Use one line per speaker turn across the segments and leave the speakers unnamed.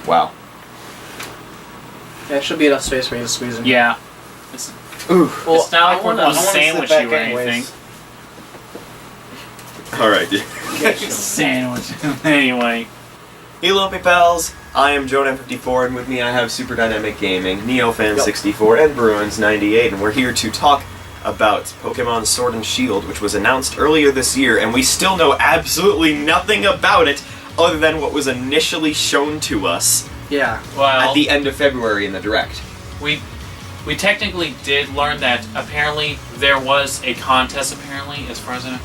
Wow.
Yeah, it should be enough space for you to squeeze in.
Yeah.
Ooh.
Well,
It's not like we're going to sandwich you or anything.
Alright, dude.
Sandwich. Anyway.
Hey Lumpy Pals, I am Joan54, and with me I have SuperDynamicGaming, Neofan64, and Bruins98, and we're here to talk about Pokemon Sword and Shield, which was announced earlier this year, and we still know absolutely nothing about it other than what was initially shown to us
Well,
at the end of February in the Direct.
we technically did learn that apparently there was a contest, apparently, as far as I know,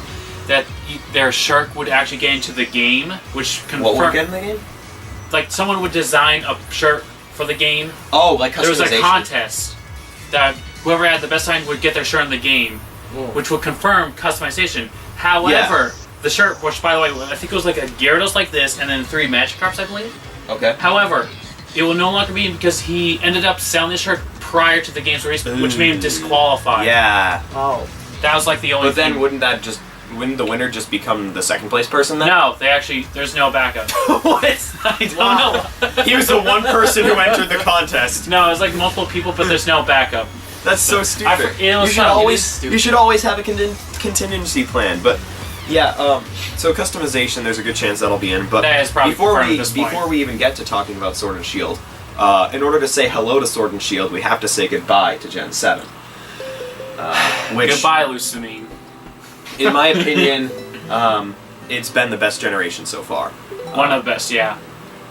that their shirt would actually get into the game, which confirmed...
What would get in the game?
Like, someone would design a shirt for the game.
Oh, like customization.
There was a contest that whoever had the best design would get their shirt in the game, which would confirm customization. However, the shirt, which by the way, I think it was like a Gyarados like this, and then 3 Magikarps, I believe.
Okay.
However, it will no longer be because he ended up selling the shirt prior to the game's release, which made him disqualified.
Yeah.
Oh.
That was like the only
But then
thing.
wouldn't the winner just become the second place person then?
No, there's no backup.
What?
I don't know.
He was the one person who entered the contest.
No, it was like multiple people, but there's no backup.
That's so stupid.
You
should always have a contingency plan. But yeah, so customization, there's a good chance that'll be in. But
that is probably
before we even get to talking about Sword and Shield, in order to say hello to Sword and Shield, we have to say goodbye to Gen 7.
Goodbye, Lucamine.
In my opinion, it's been the best generation so far.
One of the best, yeah.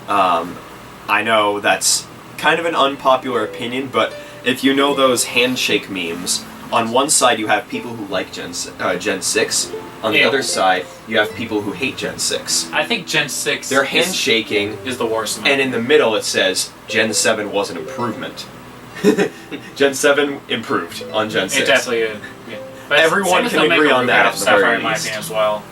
I know that's kind of an unpopular opinion, but if you know those handshake memes, on one side you have people who like Gen 6, on the other side you have people who hate Gen 6.
I think Gen 6
They're handshaking
is the worst one.
And in the middle it says Gen 7 was an improvement. Gen 7 improved on Gen 6.
It definitely is. Yeah. But
everyone can agree on that at the
Sapphire,
very
in my
least.
opinion, as well.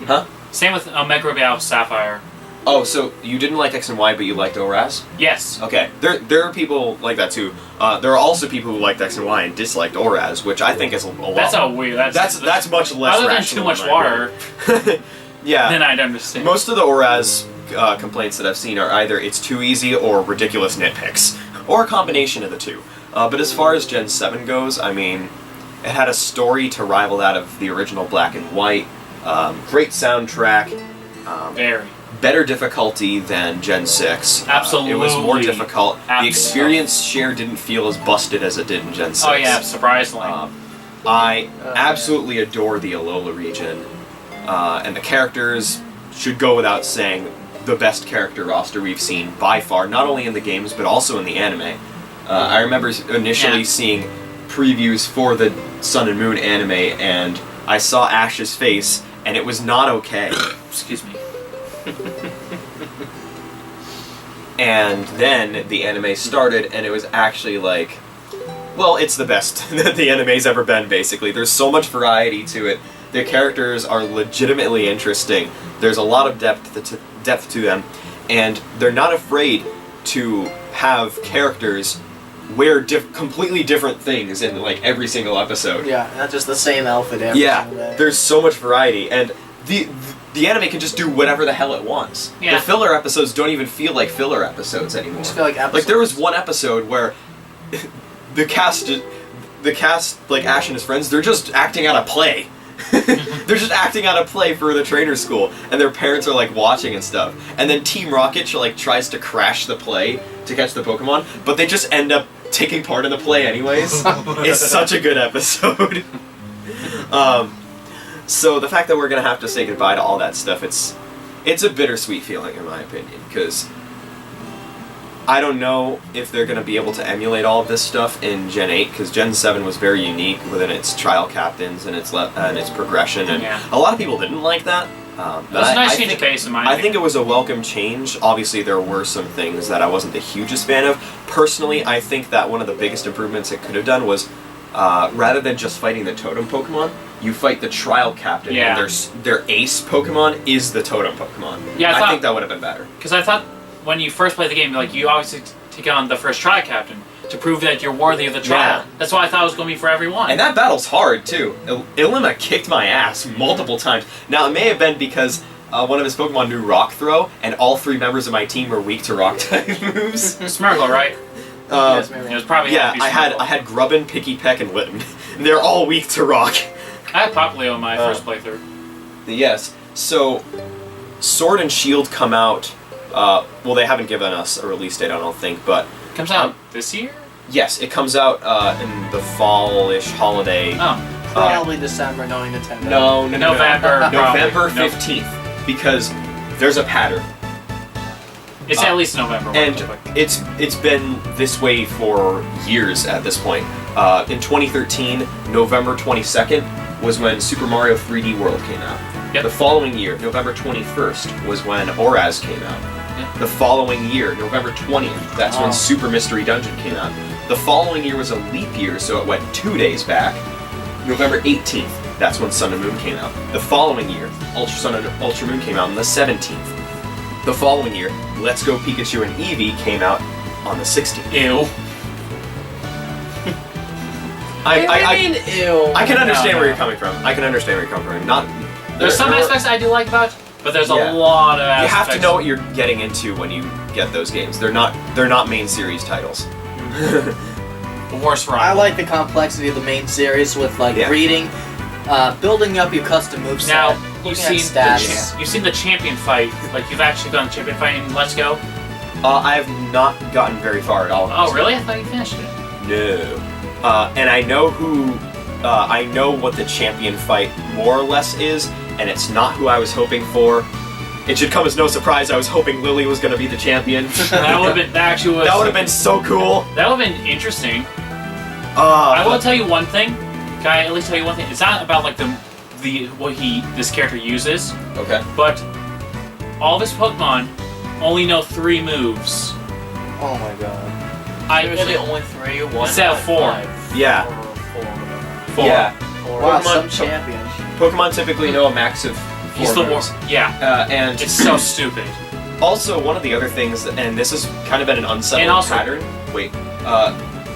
Huh?
Same with Omega Ruby Alpha Sapphire.
Oh, so you didn't like X and Y, but you liked ORAS?
Yes.
Okay, there are people like that too. There are also people who liked X and Y and disliked ORAS, which I think is a lot.
That's a weird.
That's much less
other than
rational.
too much water.
Yeah.
Then I'd understand.
Most of the ORAS complaints that I've seen are either it's too easy or ridiculous nitpicks, or a combination of the two. But as far as Gen 7 goes, I mean, it had a story to rival that of the original Black and White. Great soundtrack.
Very.
Better difficulty than Gen 6.
Absolutely.
It was more difficult.
Absolutely.
The experience share didn't feel as busted as it did in Gen 6.
Oh yeah, surprisingly.
I absolutely adore the Alola region. And the characters should go without saying the best character roster we've seen by far, not only in the games but also in the anime. I remember initially seeing previews for the Sun and Moon anime and I saw Ash's face and it was not okay.
Excuse me.
And then the anime started and it was actually like, well, it's the best that the anime's ever been, basically. There's so much variety to it. The characters are legitimately interesting. There's a lot of depth to them, and they're not afraid to have characters wear completely different things in like every single episode.
Yeah, not just the same outfit every single day.
There's so much variety, and the anime can just do whatever the hell it wants.
Yeah.
The filler episodes don't even feel like filler episodes anymore.
Just feel like episodes.
Like there was one episode where the cast, like Ash and his friends, they're just acting out a play. They're just acting out a play for the trainer school, and their parents are like watching and stuff. And then Team Rocket like tries to crash the play to catch the Pokemon, but they just end up taking part in the play anyways. It's such a good episode. So the fact that we're gonna have to say goodbye to all that stuff, it's a bittersweet feeling in my opinion, because I don't know if they're gonna be able to emulate all of this stuff in Gen 8, because Gen 7 was very unique within its trial captains and its progression, and a lot of people didn't like that.
It was a nice change of pace in my opinion.
I think it was a welcome change. Obviously, there were some things that I wasn't the hugest fan of. Personally, I think that one of the biggest improvements it could have done was, rather than just fighting the totem Pokemon, you fight the trial captain, and their ace Pokemon is the totem Pokemon. Yeah, I think that would have been better.
Because I thought when you first play the game, like you obviously take on the first trial captain to prove that you're worthy of the trial.
Yeah.
That's why I thought it was going to be for everyone.
And that battle's hard too. Ilima kicked my ass multiple times. Now it may have been because one of his Pokemon knew Rock Throw, and all 3 members of my team were weak to Rock type moves.
Smirgle, right?
Yes,
It was probably
Yeah, I had Grubbin, Picky Peck, and Litten. And they're all weak to Rock.
I had Popplio in my first playthrough.
Yes. So, Sword and Shield come out. Well, they haven't given us a release date, I don't think, but
Comes out this year?
yes, it comes out in the fall-ish holiday.
Oh.
Probably December, knowing Nintendo.
No,
November.
November
probably.
15th, because there's a pattern.
It's at least November.
And it's been this way for years at this point. In 2013, November 22nd was when Super Mario 3D World came out.
Yep.
The following year, November 21st, was when Oraz came out.
Yep.
The following year, November 20th, that's when Super Mystery Dungeon came out. The following year was a leap year, so it went 2 days back. November 18th, that's when Sun and Moon came out. The following year, Ultra Sun and Ultra Moon came out on the 17th. The following year, Let's Go Pikachu and Eevee came out on the 16th.
Ew.
Ew.
I can understand
No.
where you're coming from. I can understand where you're coming from. Not
There's some
there-
aspects I do like about it, but there's
Yeah.
a lot of
You
aspects.
have to know what you're getting into when you get those games. They're not main series titles.
The worst
I
rival.
like the complexity of the main series with like
Yeah.
reading, building up your custom moveset.
Now,
looking
you've
at
seen,
stats.
you've seen the champion fight. Like, you've actually done the champion fight in Let's Go.
I have not gotten very far at all.
Oh, really? I thought you finished it.
No. And I know who. I know what the champion fight more or less is, and it's not who I was hoping for. It should come as no surprise. I was hoping Lily was going to be the champion.
That would have been. That actually was.
That would have been so cool.
That would have been interesting. I will tell you one thing. Can I at least tell you one thing? It's not about like what this character uses,
Okay.
but all of his Pokemon only know 3 moves.
Oh my god.
Seriously, only 3? 1?
Instead of 4.
Yeah.
4.
Yeah.
Wow,
Pokemon-
some champion.
Pokemon typically know a max of 4
He's the
moves.
one. Yeah.
And
It's so stupid.
also, one of the other things, and this has kind of been an unsettling
And also-
pattern. Wait,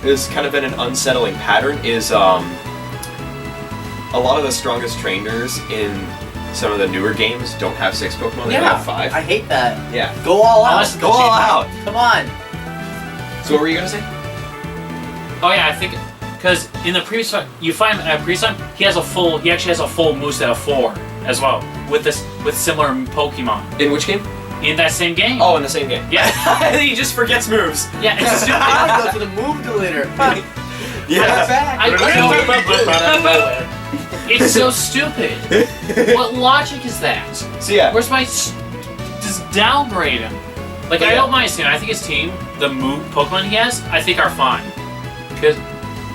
this has kind of been an unsettling pattern. Is a lot of the strongest trainers in some of the newer games don't have 6 Pokemon. They have 5.
I hate that.
Yeah.
Go all out.
Unless-
Go all out.
Come on.
So what were you gonna say?
Oh yeah, I think because in the previous one, you find at previous time he actually has a full moveset of 4 as well with similar Pokemon
In which game?
in that same game.
Oh, in the same game.
Yeah.
He just forgets moves.
Yeah, it's stupid.
I gotta go to the move deleter.
Yeah.
It's so stupid. What logic is that?
So yeah.
Where's my just downgrade him? Like,
But
I
yeah.
don't mind seeing. I think his team, the Pokemon he has, I think are fine. Because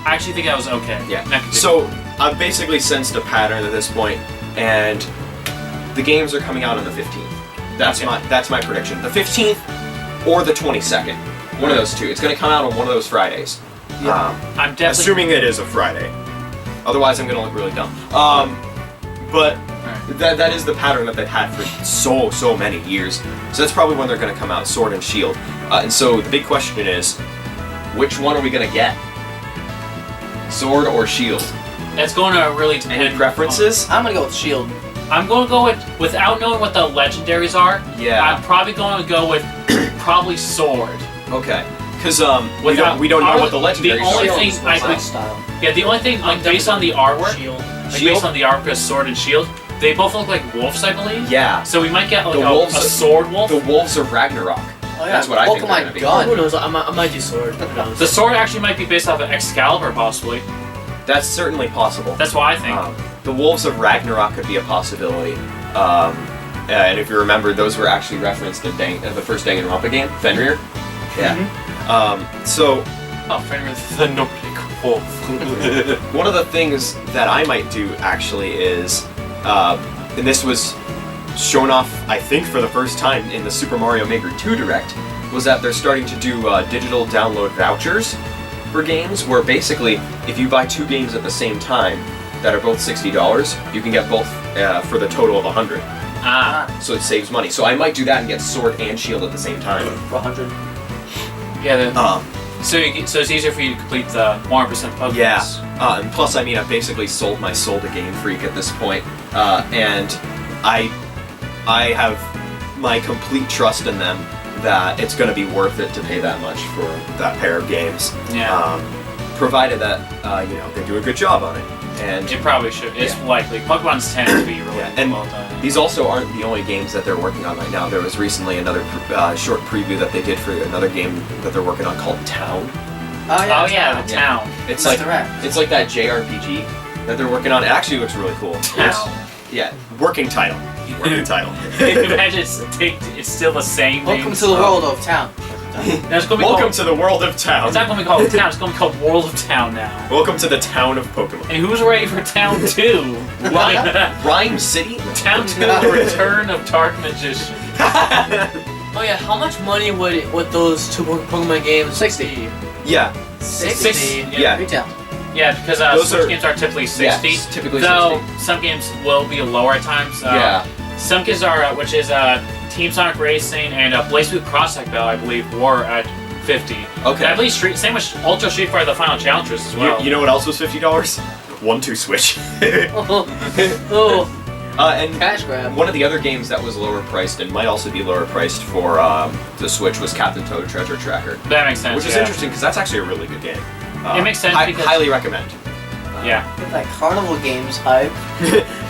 I actually think that was okay.
Yeah.
Now continue.
So I've basically sensed a pattern at this point, and the games are coming out on the 15th. That's my prediction. The 15th or the 22nd. One of those two. It's going to come out on one of those Fridays.
Yeah.
I'm definitely
Assuming it is a Friday. Otherwise, I'm going to look really dumb. But that is the pattern that they've had for so many years. So that's probably when they're going to come out, Sword and Shield. And so the big question is, which one are we going to get? Sword or Shield?
It's going to really depend.
Any preferences?
I'm gonna go with Shield.
I'm going to go with, without knowing what the legendaries are,
Yeah.
I'm probably going to go with probably Sword.
Okay. Because
Without-
we don't know what the
the
legendaries
only
are.
thing I could-
style.
Yeah, the only thing, like, based on the artwork,
Shield.
like,
Shield?
based on the artwork of Sword and Shield, they both look like wolves, I believe.
Yeah.
So we might get like
The
a
wolves-
sword wolf.
The Wolves of Ragnarok.
Oh yeah,
That's what I think they're
Pokemon
gonna be.
Gun.
Who knows? I might do Sword. Who knows?
The sword actually might be based off of Excalibur, possibly.
That's certainly possible.
That's what I think.
The Wolves of Ragnarok could be a possibility. And if you remember, those were actually referenced in the first Danganronpa game, Fenrir. Yeah. So
Oh, Fenrir the Nordic wolf.
one of the things that I might do actually is, and this was shown off, I think, for the first time in the Super Mario Maker 2 Direct, was that they're starting to do digital download vouchers for games, where basically, if you buy 2 games at the same time that are both $60, you can get both for the total of $100.
Ah,
So it saves money. So I might do that and get Sword and Shield at the same time.
For 100.
yeah. So it's easier for you to complete the 100% Pokemon.
Yeah, and plus, I mean, I've basically sold my soul to Game Freak at this point, and I I have my complete trust in them that it's going to be worth it to pay that much for that pair of games.
Yeah.
Provided that they do a good job on it. And
It probably should. It's likely. Pokemon's tend to be really
and
well done.
these also aren't the only games that they're working on right now. There was recently another short preview that they did for another game that they're working on called Town.
Oh
Oh yeah, the town.
It's
That's
like
correct.
it's like that JRPG that they're working on. It actually looks really cool.
Town.
Yeah, working title. Working title.
Imagine it's still the same.
Welcome
names.
to the world of town.
Now it's gonna be
Welcome
called,
to the world of Town.
It's not gonna be called Town. It's gonna be called World of Town now.
Welcome to the town of Pokemon.
And who's ready for Town 2?
Rhyme City?
Town 2: The Return of Dark Magician.
Oh yeah, how much money would those two Pokemon games
60.
be?
Yeah.
60.
Yeah.
Retail.
Yeah, because
Those
Switch
are-
games are typically 60.
Yeah, typically
though
60.
some games will be lower at times.
Yeah.
Some games are, which is Team Sonic Racing and Blaze Blue Cross Tag Bell, I believe, were at 50.
Okay.
And I believe same with Ultra Street Fighter: The Final Challengers as well.
You know what else was $50? 1-2 Switch.
Oh,
And
Cash grab.
one of the other games that was lower priced and might also be lower priced for the Switch was Captain Toad Treasure Tracker,
That makes sense.
which is
yeah.
interesting because that's actually a really good game.
It makes sense because-
highly recommend.
Yeah.
Get that Carnival Games hype.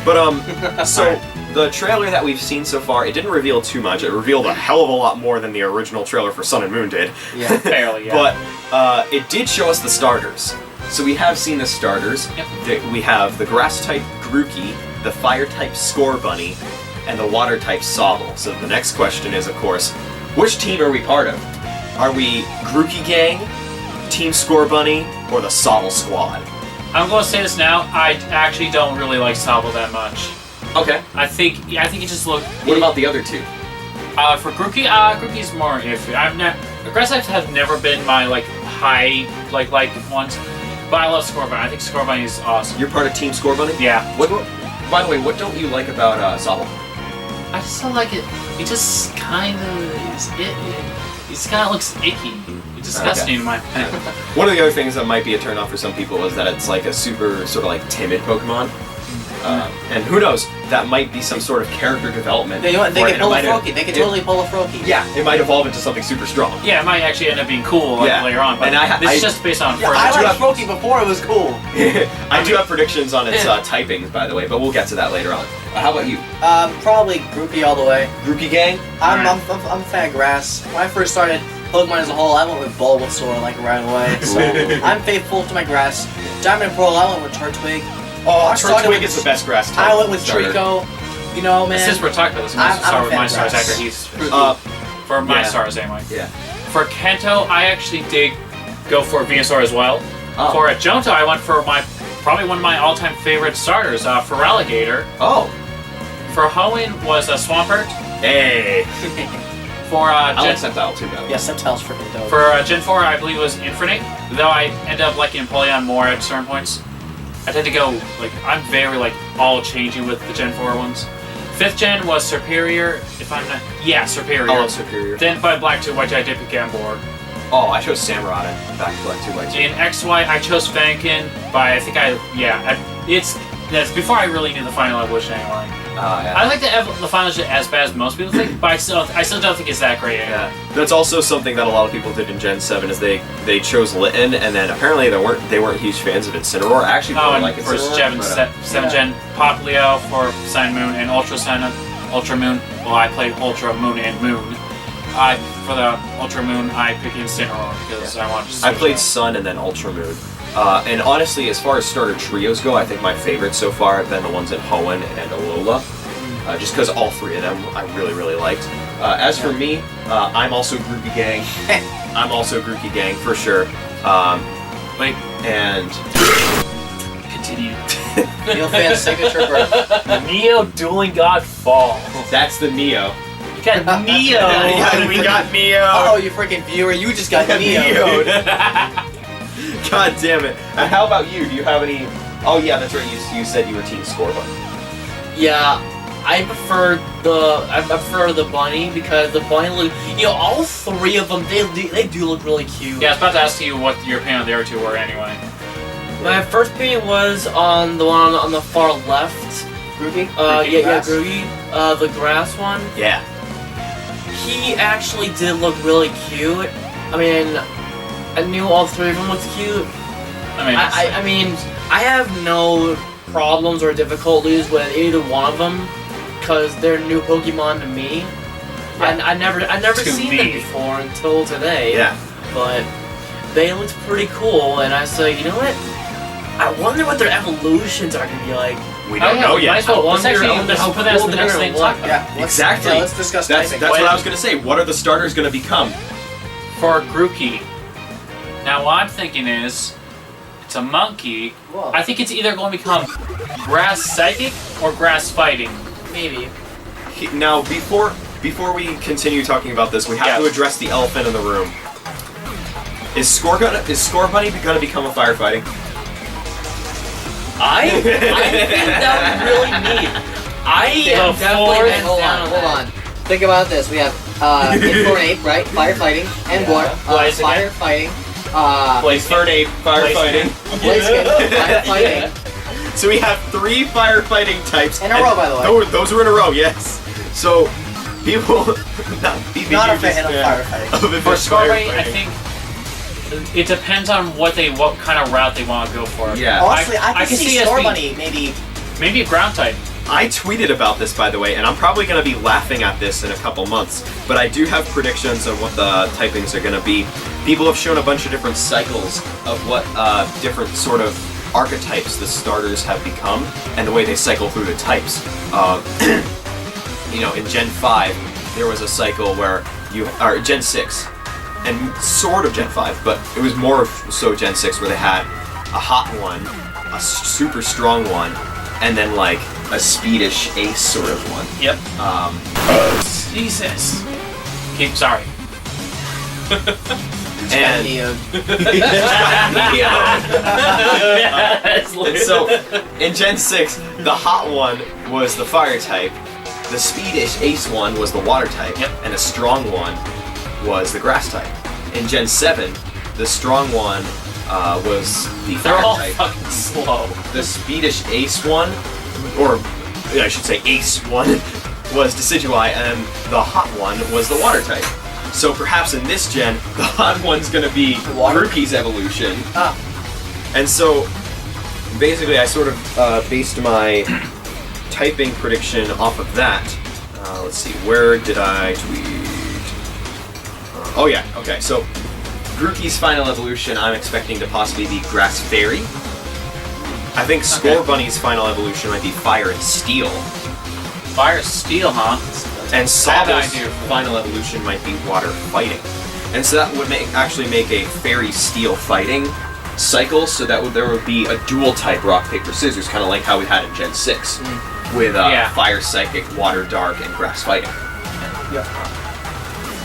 But so the trailer that we've seen so far, it didn't reveal too much. It revealed a hell of a lot more than the original trailer for Sun and Moon did.
Yeah.
Fairly, yeah.
But it did show us the starters. So we have seen the starters.
Yep.
We have the grass type Grookey, the fire type Score Bunny, and the water type Sobble. So the next question is, of course, which team are we part of? Are we Grookey Gang, Team Score Bunny, or the Sobble Squad?
I'm going to say this now. I actually don't really like Sobble that much.
Okay.
I think it just looked.
What about the other two?
For Grookey? Grookey's more iffy. Aggressive have never been my high like ones, but I love Scorbunny. I think Scorbunny is awesome.
You're part of Team Score Bunny?
Yeah.
What? By the way, what don't you like about Sobble?
I just don't like it. He just kind of is it. He just kind of looks icky. It's disgusting in my opinion.
One of the other things that might be a turn off for some people is that it's like a super sort of like timid Pokemon. And who knows, that might be some sort of character development.
You know what? They
for it,
can
and it
pull a
might have-
Froakie. They can totally pull a Froakie.
Yeah, it might evolve into something super strong.
Yeah, it might actually end up being cool
Yeah.
later on, but
And
this is just based on
Yeah,
first.
I
do
liked
have-
Froakie before it was cool.
I do have predictions on its typings, by the way, but we'll get to that later on. How about you?
Probably Grookey all the way.
Grookey Gang?
I'm a fan of grass. When I first started Pokemon as a whole, I went with Bulbasaur right away. So I'm faithful to my grass. Diamond and Pearl, I went with Turtwig.
Oh,
I started
Turtwig
with-
is the best grass type.
I went with
starter.
Trico. You know, man.
Since we're talking about this,
I'm
let's start
a
with
fan
my
of
stars
grass.
after he's
Uh,
for my
yeah.
stars anyway.
Yeah.
For Kanto, I actually did go for Venusaur as well.
Oh.
For Johto, I went for probably one of my all-time favorite starters, for Relegator.
Oh.
For Hoenn was Swampert.
Hey.
For
I like
Gen,
Sceptile too, by the way.
Yeah, Sceptile's freaking dope.
for Gen 4, I believe it was Infernape. Though I ended up liking Empoleon more at certain points. I tend to go I'm very all changing with the Gen 4 ones. 5th Gen was Superior. If I'm not, yeah, Superior.
I love Superior.
Then by Black 2 White, I did pick Gambor.
Oh, I chose Samurott in Back to Black 2 by 2.
In XY, I chose Fennekin, but that's before I really knew the final evolution anyway.
Yeah.
I like the final evolution as bad as most people think, but I still don't think it's that great.
Yeah, that's also something that a lot of people did in Gen 7 is they chose Litten, and then apparently they weren't huge fans of Incineroar. I actually
Oh,
really
and
like
for
Incineroar.
7 Gen, Popplio for Sun Moon and Ultra Sun, Ultra Moon. Well, I played Ultra Moon and Moon. For the Ultra Moon, I picked Incineroar because I wanted to.
I played Sun and then Ultra Moon. And honestly, as far as starter trios go, I think my favorites so far have been the ones at Hoenn and Alola. Just because all three of them I really, really liked. As for me, I'm also Grookey Gang. I'm also Grookey Gang for sure.
Wait,
And
continue.
Neofan signature bird.
Neo Dueling God Fall.
that's the Neo.
You got Neo.
Yeah, we got Neo.
Oh, you freaking viewer, you just got Neo.
God damn it. And how about you? Do you have any... Oh yeah, that's right. You said you were Team Scorbunny.
yeah. I prefer the bunny because the bunny look. All three of them they do look really cute.
Yeah, I was about to ask you what your opinion on the other two were anyway.
My first opinion was on the one on the far left.
Groupie?
Yeah,
Grass?
Groogy. The grass one.
Yeah.
He actually did look really cute. I mean, I knew all three of them looked cute. I mean, I have no problems or difficulties with either one of them because they're new Pokemon to me.
Yeah.
I never
To
seen
me.
them before until today.
Yeah.
But they looked pretty cool, and I said, you know what? I wonder what their evolutions are gonna be like.
We don't know
Might
yet.
as well. Let's
I wonder
actually
how
put that as
cool
the
they're
next
gonna
thing to talk
look.
about.
Yeah,
Exactly.
Let's discuss
That's
typing.
what I was gonna say. What are the starters gonna become?
For Grookey. Now, what I'm thinking is, it's a monkey.
Whoa.
I think it's either going to become Grass Psychic or Grass Fighting.
Maybe.
Now, before we continue talking about this, we have to address the elephant in the room. Is Score Bunny gonna become a firefighting?
I think that would really neat. I am
The
definitely
fourth-
hands
Hold
down
on, hold on. Think about this. We have Infernape, right? Firefighting. And
Yeah.
water.
Blaziken.
Firefighting.
Infernape, firefighting.
Blaziken, firefighting.
So we have 3 firefighting types.
In a row, by the way.
Those are in a row, yes. So, people... not
Not a fan of firefighting.
For Scorbunny, I think it depends on what kind of route they want to go for.
Yeah.
Honestly, I can see
us being-
Scorbunny maybe.
Maybe a ground type.
I tweeted about this, by the way, and I'm probably going to be laughing at this in a couple months, but I do have predictions on what the typings are going to be. People have shown a bunch of different cycles of what different sort of archetypes the starters have become, and the way they cycle through the types. You know, in Gen 5, there was a cycle where or Gen 6, and sort of Gen 5, but it was more so Gen 6, where they had a hot one, a super strong one, and then like a speedish ace sort of one.
Yep. Jesus. Keep sorry.
And
Neo.
And so, in Gen 6, the hot one was the fire type, the speedish ace one was the water type,
Yep.
and the strong one was the grass type. In Gen 7, the strong one was the
They're
fire
all
type.
fucking slow.
The speedish ace one, or I should say ace one, was Decidueye, and the hot one was the water type. So perhaps in this gen, the hot one's gonna be
Water?
Grookey's evolution.
Ah.
And so, basically, I sort of based my typing prediction off of that. Let's see, where did I tweet? Oh yeah, okay, so Grookey's final evolution, I'm expecting to possibly be Grass Fairy. I think Scorbunny's final evolution might be Fire and Steel.
Fire Steel, huh?
And Sobble's
idea.
final evolution might be Water Fighting. And so that would actually make a Fairy Steel Fighting cycle, so that there would be a dual type Rock, Paper, Scissors, kind of like how we had in Gen 6, with Fire Psychic, Water Dark, and Grass Fighting.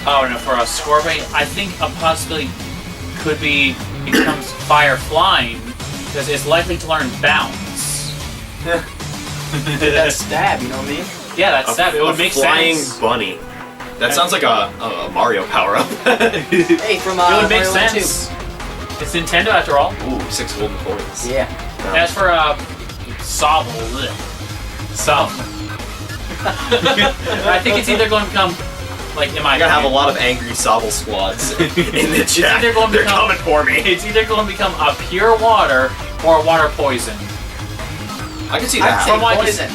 Oh no, for a Scorbunny, I think a possibility could be becomes Fire Flying because it's likely to learn Bounce.
That stab, you know what I mean?
Yeah, that's that. It would make
flying
sense.
bunny. That sounds like a Mario power-up.
Hey, from
It would make
Mario 1
sense. It's Nintendo after all.
Ooh, 6 golden coins.
2. Yeah.
As for Sobble, I think it's either going to become like in my
I'm gonna have a
opinion,
lot of angry Sobble squads in the chat.
either going to
They're
become-
coming for me.
It's either going to become a pure water or a water poison.
I can see
I'd
that.
say
From what I
poison.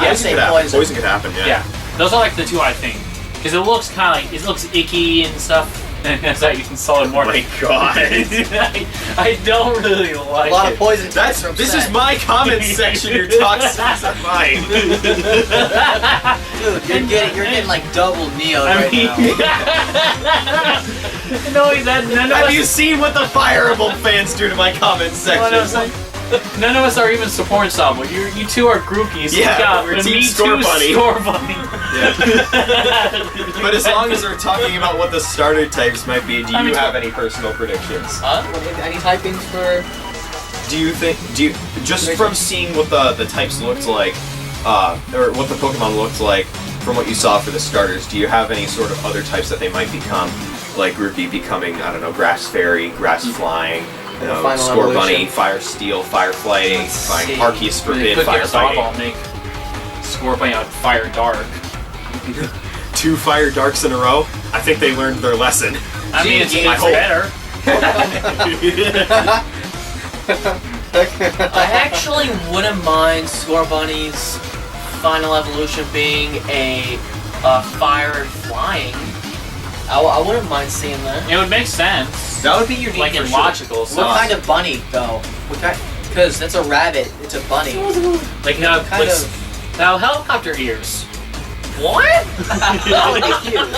Yeah,
I'd say
could happen.
poison.
Poison could happen, yeah.
Yeah, those are like the two I think because it looks kind of like it looks icky and stuff. And it's like you can solid more.
Oh my god.
I don't really
A
like
lot
it.
of poison.
This is my comment section. Your toxins are mine.
Dude, you're getting like double Neo
I
right
mean,
now.
no, that none of
Have
us.
you seen what the Fireable fans do to my comment section?
None of us are even supporting Sobble. You two are groupies.
Yeah, we're
and
Team
me
Score
too,
Bunny.
Score Bunny.
But as long as we're talking about what the starter types might be, do
I
you
mean,
have any personal predictions?
Any typings for...
Do you just from seeing what the types looked like, or what the Pokemon looked like from what you saw for the starters, do you have any sort of other types that they might become? Like Grookey becoming, I don't know, Grass Fairy, Grass Flying, you know,
Final
Score
evolution.
Bunny, Fire Steel, Fire Flying,
see.
Arceus Forbid,
Could
Fire
get
Fighting.
Sobble, Nick. Scorpion on Fire Dark.
2 Fire Darks in a row. I think they learned their lesson.
I mean, it's
I hope.
better.
I actually wouldn't mind Scorbunny's final evolution being a fire and flying. I wouldn't mind seeing that.
It would make sense.
That would be unique
Like
for
in
sure.
logical. So
What kind of bunny, though? Because that's a rabbit. It's a bunny.
like
kind of-
now helicopter ears.
What?
That would be cute.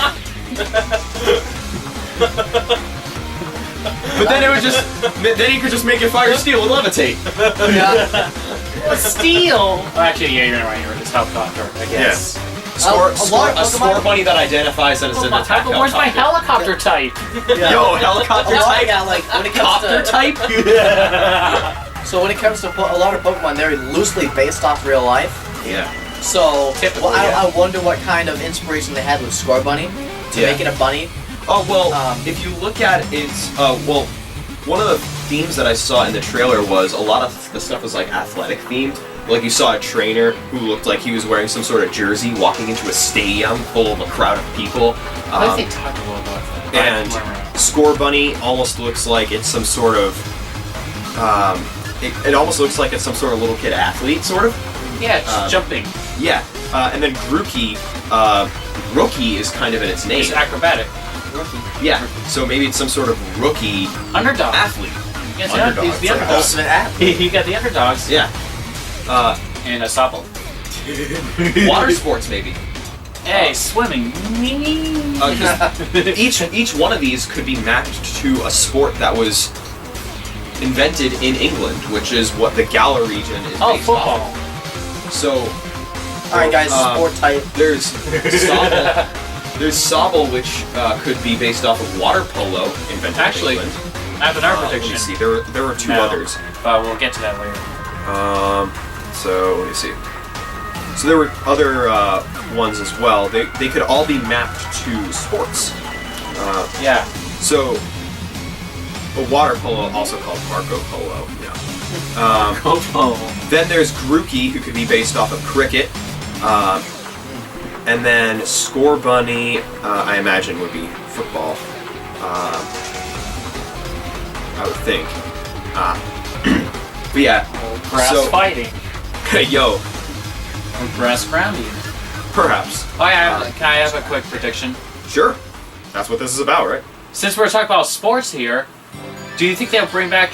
But then it would just, then he could just make it fire steel and levitate.
Yeah.
Steel. Oh, actually, yeah, you're right. It's helicopter. I guess.
A
lot of Pokemon-
Scorbunny that identifies as an attack
Where's my
helicopter.
helicopter type?
Yo, helicopter
A lot
type.
of that, like when it comes
Copter
to
type.
so when it comes to a lot of Pokemon, they're loosely based off real life.
Yeah.
So
Typically,
well,
yeah.
I wonder what kind of inspiration they had with Scorbunny to
Yeah.
make it a bunny.
Oh well,
If
if you look at it, well, one of the themes that I saw in the trailer was a lot of the stuff was like athletic themed. Like you saw a trainer who looked like he was wearing some sort of jersey walking into a stadium full of a crowd of people.
I think they talked a little about that.
And Scorbunny almost looks like it's some sort of, it almost looks like it's some sort of little kid athlete, sort of.
Yeah, just jumping.
Yeah, and then Grookey, rookie is kind of in its name.
It's acrobatic.
Yeah, so maybe it's some sort of rookie
Underdog.
athlete.
Yes,
Underdog.
he's the
It's like
underdog.
Ultimate app.
You got the underdogs.
Yeah.
And a Soppel.
Water sports, maybe.
Hey, swimming.
'Cause each one of these could be mapped to a sport that was invented in England, which is what the Galar region is
Oh,
based
football.
off. So,
All right, guys. Sport type.
there's Sobble. There's Sobble, which could be based off of water polo, invented
Actually,
in England.
I have another
Let
prediction.
me see. There were 2
No.
others.
But we'll get to that later.
So let me see. So there were other ones as well. They could all be mapped to sports.
Yeah.
So water polo, also called Marco Polo. Yeah. Then there's Grookey, who could be based off of cricket. And then Scorbunny, I imagine, would be football. I would think. But yeah.
Grass
So-
fighting.
Yo,
Or grass grounding.
perhaps.
Oh, yeah, can I have a quick prediction?
Sure. That's what this is about, right?
Since we're talking about sports here, do you think they'll bring back,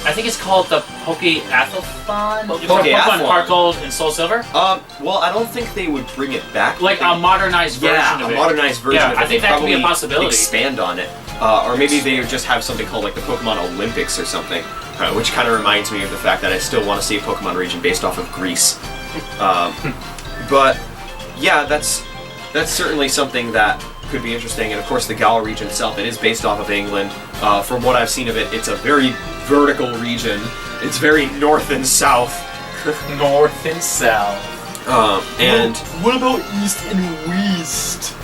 I think it's called the Poke-Athlon? Pokemon Heart Gold and Soul Silver?
Well, I don't think they would bring it back.
Like a modernized version
yeah,
of
a
it.
modernized version
Yeah,
of it.
I think
They'd
that could be a
probably
possibility.
Expand on it. Or maybe they would just have something called like the Pokemon Olympics or something. Which kind of reminds me of the fact that I still want to see a Pokemon region based off of Greece. But yeah, that's certainly something that could be interesting. And of course, the Galar region itself, it is based off of England. From what I've seen of it, it's a very vertical region. It's very north and south.
North and south.
And
What about east and west?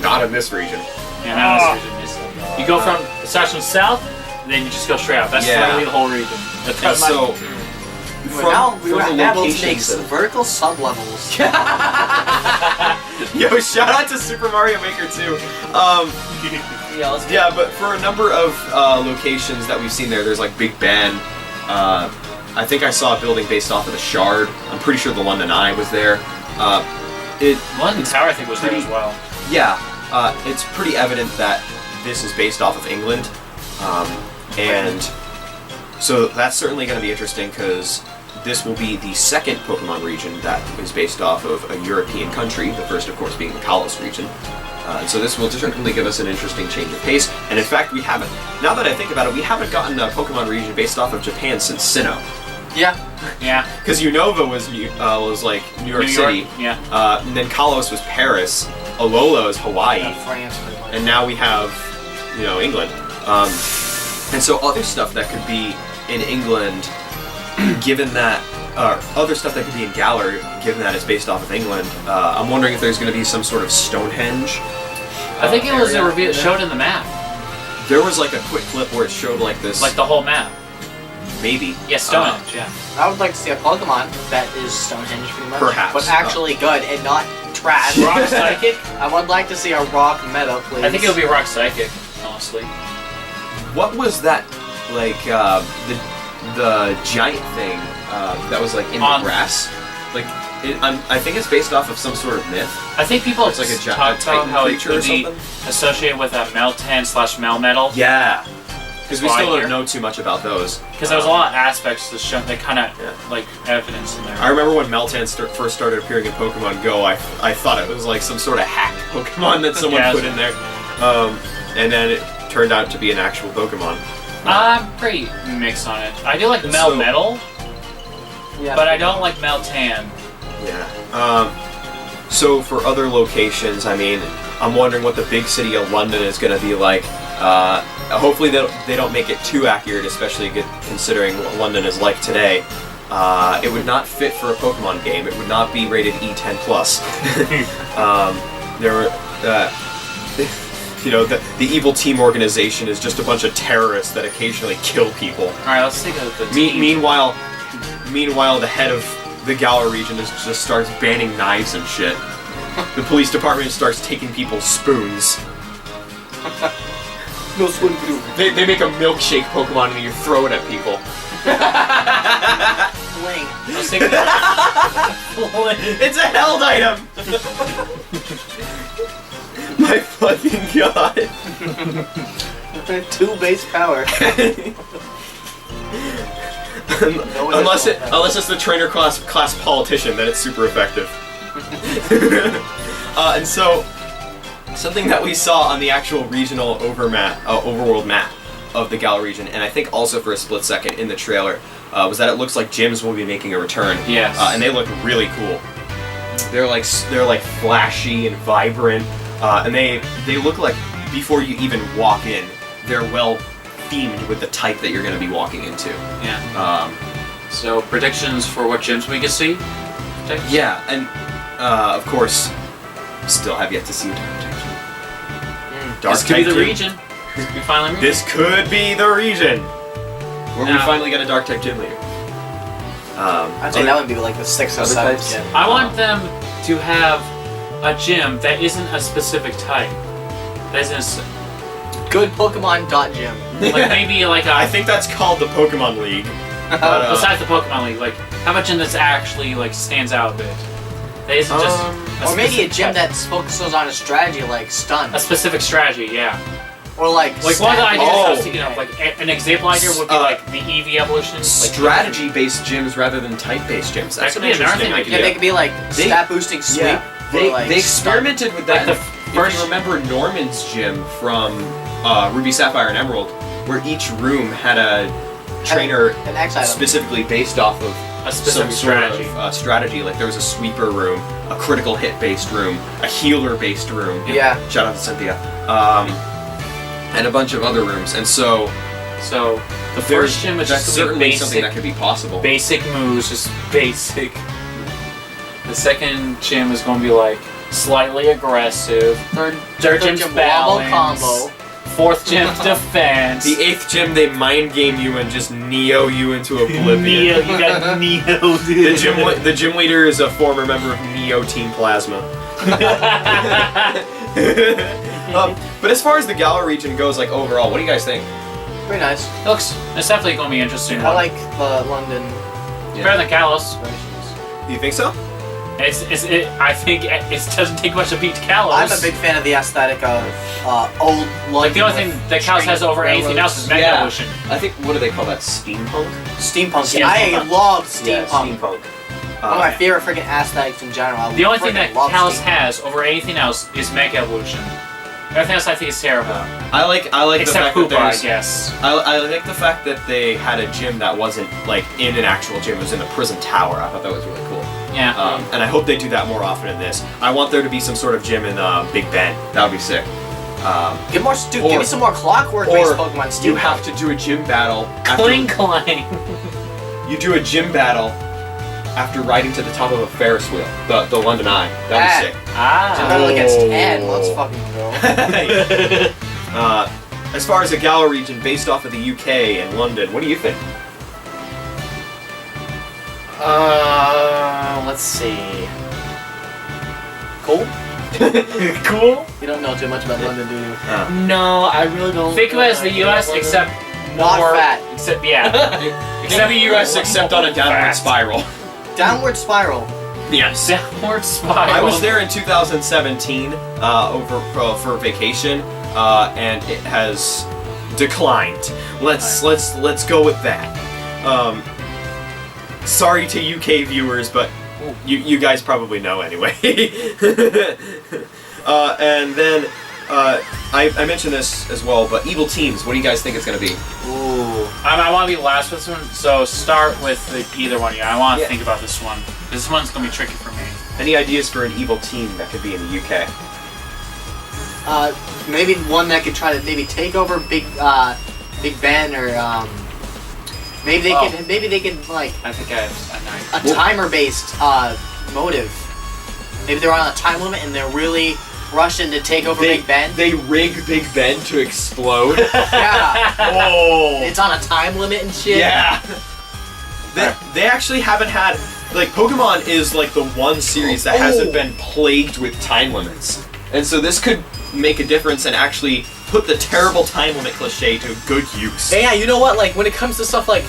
not in this region.
Yeah, now this region is- you go from Saskatchewan south, then you just go straight out. That's
Yeah.
literally the whole region.
And so,
We're now
from the
able to make
locations that-
vertical sublevels.
Yo, shout out to Super Mario Maker 2.
Yeah, let's
Yeah, but for a number of locations that we've seen there's like Big Ben. I think I saw a building based off of the Shard. I'm pretty sure the London Eye was there.
London Tower, I think, was there as well.
Yeah, it's pretty evident that this is based off of England. And so that's certainly going to be interesting because this will be the second Pokemon region that is based off of a European country, the first, of course, being the Kalos region. So this will certainly give us an interesting change of pace. And in fact, we haven't, now that I think about it, we haven't gotten a Pokemon region based off of Japan since Sinnoh.
Yeah.
Yeah.
Because Unova was like New York City,
Yeah.
and then Kalos was Paris, Alola is Hawaii,
France, pretty much.
and now we have, England. And so other stuff that could be in England, given that, other stuff that could be in Galar, given that it's based off of England, I'm wondering if there's going to be some sort of Stonehenge.
I think it was
area.
a review. It showed in the map.
There was like a quick clip where it showed like this.
Like the whole map.
maybe.
Yeah, Stonehenge. Yeah.
I would like to see a Pokemon that is Stonehenge pretty much.
Perhaps.
But actually good and not trash.
Rock Psychic.
I would like to see a rock meta, please.
I think it'll be Rock Psychic, honestly.
What was that, like, the giant thing that was, like, in the grass? Like, I think it's based off of some sort of myth.
I think people
It's like a
talked about how it
creature or
could be
something.
associated with a Meltan/Melmetal.
Yeah. Because we
Why
still
here?
don't know too much about those.
Because there was a lot of aspects that show that kind of like evidence in there.
I remember when Meltan first started appearing in Pokemon Go, I thought it was like some sort of hacked Pokemon that someone
Yeah,
put in there. And then it turned out to be an actual Pokemon.
I'm pretty mixed on it. I do like
And
Melmetal,
Yeah.
but I don't like Meltan.
Yeah. So for other locations, I mean, I'm wondering what the big city of London is going to be like. Hopefully they don't make it too accurate, especially considering what London is like today. It would not fit for a Pokemon game. It would not be rated E10+. There were, the evil team organization is just a bunch of terrorists that occasionally kill people.
All right, let's take a look at the team.
Meanwhile, the head of the Galar region just starts banning knives and shit. The police department starts taking people's spoons.
No spoon blue.
They make a milkshake Pokemon and you throw it at people.
Fling.
Let's take a
It's a held item! My fucking god.
2 base power.
Unless it's the trainer class politician, then it's super effective. And so, something that we saw on the actual regional overworld map of the Galar region, and I think also for a split second in the trailer, was that it looks like gyms will be making a return.
Yes.
And they look really cool. They're like flashy and vibrant, and they look like before you even walk in, they're well themed with the type that you're going to be walking into.
Yeah. So predictions for what gyms we could see?
Yeah, and of course, still have yet to see Dark Type Gym.
This could be the region. We finally reached.
This could be the region where we
Now-
finally get a Dark Type Gym leader.
I'd say that would be like the 6 or
Other
7.
types?
Yeah.
I want them to have a gym that isn't a specific type. That isn't
Good Pokemon.gym.
like maybe like
I
a
think that's called the Pokemon League. But,
besides the Pokemon League, like how much gym that's actually like stands out a bit. That isn't just
Or maybe a
specific
gym
type.
that focuses on a strategy like stun.
A specific strategy, yeah.
Or like
Like one of the ideas I was
Oh.
thinking of, like an example idea would be like the EV evolution. Like,
Strategy-based gyms rather than type-based gyms.
That
That's
could
an
be another
interesting
thing they
idea.
could
Yeah, they could be like
They-
stat boosting sweep.
Yeah,
or
they
like
experimented with that.
Like the
If
first-
you remember Norman's gym from Ruby, Sapphire, and Emerald, where each room had a trainer
an X item.
specifically based off of
a specific
some sort
strategy.
of strategy. Like there was a sweeper room, a critical hit-based room, a healer-based room.
Yeah.
Shout out to Cynthia. And a bunch of other rooms. And so
So the first gym is
that's
just gonna be
certainly something that
basic,
could be possible.
basic moves, just basic. The second gym is going to be like slightly aggressive.
Third
gym's
gym
balance.
wobble combo.
Fourth gym defense.
The 8th gym, they mind game you and just Neo you into oblivion.
Neo, you got Neo,
The
dude.
the gym leader is a former member of Neo Team Plasma. But as far as the Galar region goes, like overall, what do you guys think?
Pretty nice.
It's definitely going to be interesting.
I like the London
better than Kalos.
versions.
Do you think so?
I think it doesn't take much to beat Kalos.
I'm a big fan of the aesthetic of old London.
Like the only thing
with
that Kalos has
train
over anything else is Mega
Yeah.
Evolution.
I think, what do they call that? Steampunk?
Steampunk.
Yeah,
I
steampunk.
love
Yeah,
steampunk.
steampunk.
One of my favorite freaking aesthetics in general.
The only thing that
love
Kalos
steampunk.
has over anything else is Mega Evolution. Everything else I think is terrible.
I like the
Except
fact
Koopa,
that
I
there's...
guess.
I like the fact that they had a gym that wasn't like in an actual gym. It was in the prison tower. I thought that was really cool.
Yeah.
And I hope they do that more often in this. I want there to be some sort of gym in Big Ben. That would be sick.
Give
Or-
me some more clockwork-based
or
Pokemon.
You
Steampunk.
have to do a gym battle.
Cling clang.
You do a gym battle after riding to the top of a Ferris wheel. The London Eye. That would be sick.
Battle against
Oh.
10. Let's fucking go.
As far as the Galar region, based off of the UK and London, what do you think?
Let's see. Cool?
Cool.
You don't know too much about London, do you?
No, I really don't.
Think of it as the U.S. except
Not
more
fat.
Except yeah.
Except the US, except on a downward
Fat.
spiral.
Downward spiral.
Yes.
Downward spiral.
I was there in 2017 for vacation, and it has declined. Let's go with that. Sorry to UK viewers, but you guys probably know anyway. And then I mentioned this as well, but Evil Teams. What do you guys think it's gonna be?
Ooh.
I want to be last with this one, so start with either one of you. I want to
Yeah.
think about this one. This one's gonna be tricky for me.
Any ideas for an evil team that could be in the UK?
Maybe one that could try to maybe take over Big Ben, or maybe they could like
I think I have a nine.
a timer-based motive. Maybe they're on a time limit and they're really rushing to take over Big Ben.
They rig Big Ben to explode.
Yeah,
Oh.
it's on a time limit and shit.
Yeah. They actually haven't had, like, Pokemon is like the one series that hasn't been plagued with time limits. And so this could make a difference and actually put the terrible time limit cliche to good use.
Yeah, you know what? Like when it comes to stuff like,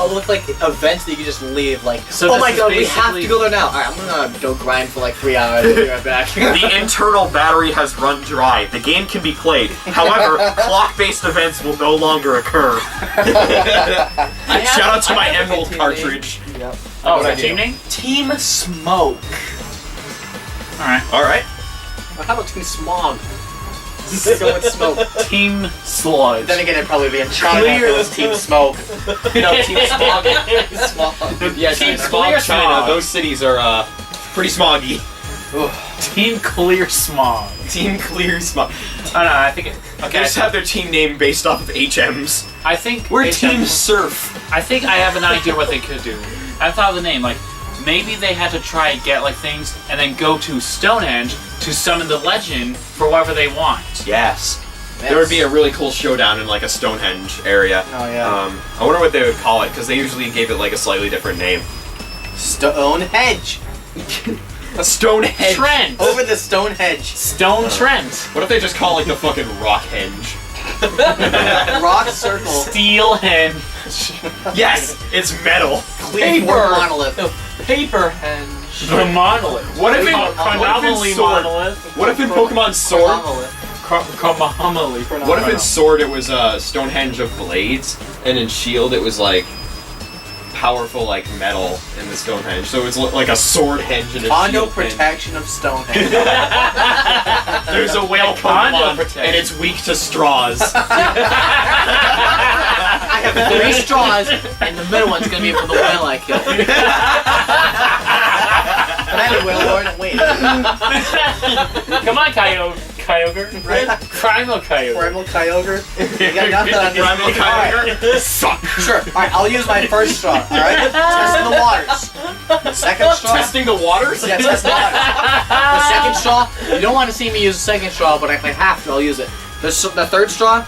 events that you can just leave. Like,
So
oh
this
my
is
god, we have
basically-
to go there now. Alright, I'm gonna go grind for like 3 hours. I'll be right back.
The internal battery has run dry. The game can be played. However, clock-based events will no longer occur. Shout out to my Emerald cartridge.
Yep.
Oh,
What
is that
idea?
team name?
Team Smoke.
All right.
All right.
How about Team Smog? Let's go with Smoke.
Team Sludge.
Then again, it'd probably be in China if it was Team Smoke. No, Team Smog. Smog.
Yeah,
Team
Team
Clear
Smog, China.
Smog.
Those cities are pretty smoggy.
Team Clear Smog.
Team Clear Smog.
Oh no, I think it.
They
Okay.
just have their team name based off of HMs.
I think
We're
HM
Team Surf.
I think I have an idea what they could do. I thought of the name, like maybe they had to try and get like things and then go to Stonehenge to summon the legend for whatever they want.
Yes. There would be a really cool showdown in like a Stonehenge area.
Oh yeah.
I wonder what they would call it because they usually gave it like a slightly different name.
Stonehenge.
A Stonehenge.
Trent!
Over the Stonehenge.
Stone Trent.
What if they just call it like the fucking Rockhenge?
Rock Circle.
Steelhenge.
Yes, it's metal.
Clean
Paper.
monolith.
Paperhenge.
The monolith.
What if in
Anomaly
Sword?
monolith?
What if in Pokemon Sword?
Monolith.
Anomaly.
What if in Sword it was Stonehenge of blades, and in Shield it was like powerful like metal in the Stonehenge? So it's like a sword henge and a
Condo
shield henge.
protection of Stonehenge.
There's a whale
Condo
Pokemon,
protection.
and it's weak to straws.
I have 3 straws, and the middle one's gonna be for the whale I killed. But anyway, Lord, wait.
Come on, Kyogre.
Right?
Primal Kyogre.
Primal Kyogre. You got nothing on this.
Primal Kyogre. Suck.
Sure. Alright, I'll use my first straw, alright? Testing the waters. Second straw.
Testing the waters?
Yeah, test the waters. The second straw, you don't want to see me use the second straw, but if I have to, I'll use it. The third straw,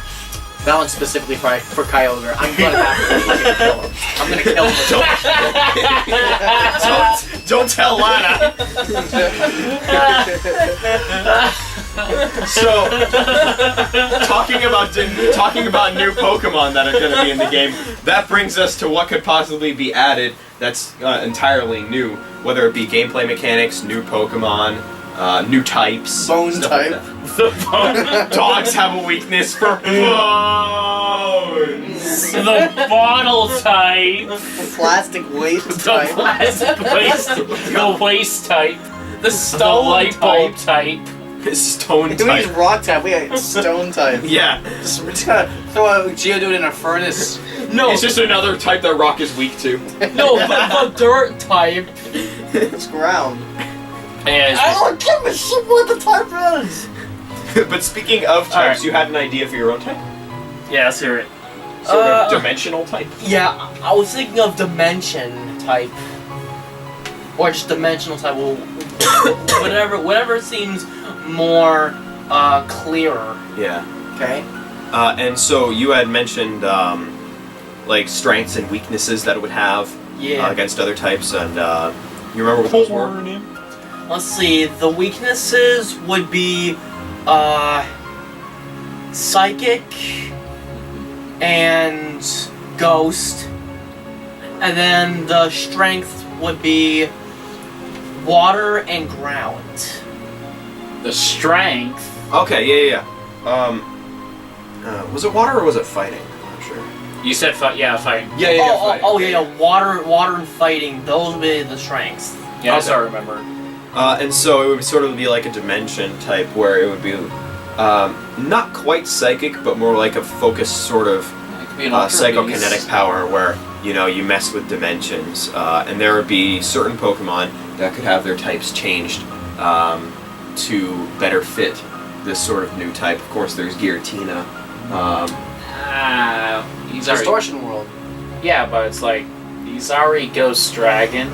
that one's specifically for Kyogre. I'm gonna have to fucking kill him. I'm gonna kill him.
Don't tell Lana. So, talking about new Pokemon that are going to be in the game, that brings us to what could possibly be added that's entirely new, whether it be gameplay mechanics, new Pokemon, new types.
Bone
stuff
type.
like that. Dogs have a weakness for bones.
The bottle type.
Plastic waste
The
type.
plastic waste. The waste type.
The
The
stone
light bulb
type.
type.
Stone
We use
type.
rock type, we got stone type.
Yeah,
We're just gonna throw a Geodude in a furnace.
No,
it's just another type that Rock is weak to.
no, the dirt type.
It's ground.
Yeah,
I don't give a shit what the type is!
But speaking of types,
Alright.
you had an idea for your own type?
yeah, let's hear it.
Sort of dimensional type?
Yeah, I was thinking of dimension type. Or just dimensional type. Well, whatever seems more clearer.
Yeah.
Okay.
And so you had mentioned like strengths and weaknesses that it would have.
Yeah.
against other types, and you remember what those were?
Let's see. The weaknesses would be psychic and ghost, and then the strength would be water and ground.
The strength.
Okay, yeah. Was it water or was it fighting? I'm not sure.
You said fighting.
Yeah,
fighting.
fighting.
Water and fighting. Those would be the strengths.
Yeah, that's what I remember.
And so it would sort of be like a dimension type where it would be not quite psychic, but more like a focused sort of
It could be an ultra
psychokinetic
beast.
power where, you mess with dimensions. And there would be certain Pokemon that could have their types changed to better fit this sort of new type. Of course, there's Giratina.
He's already.
Distortion World.
Yeah, but it's like he's already Ghost Dragon.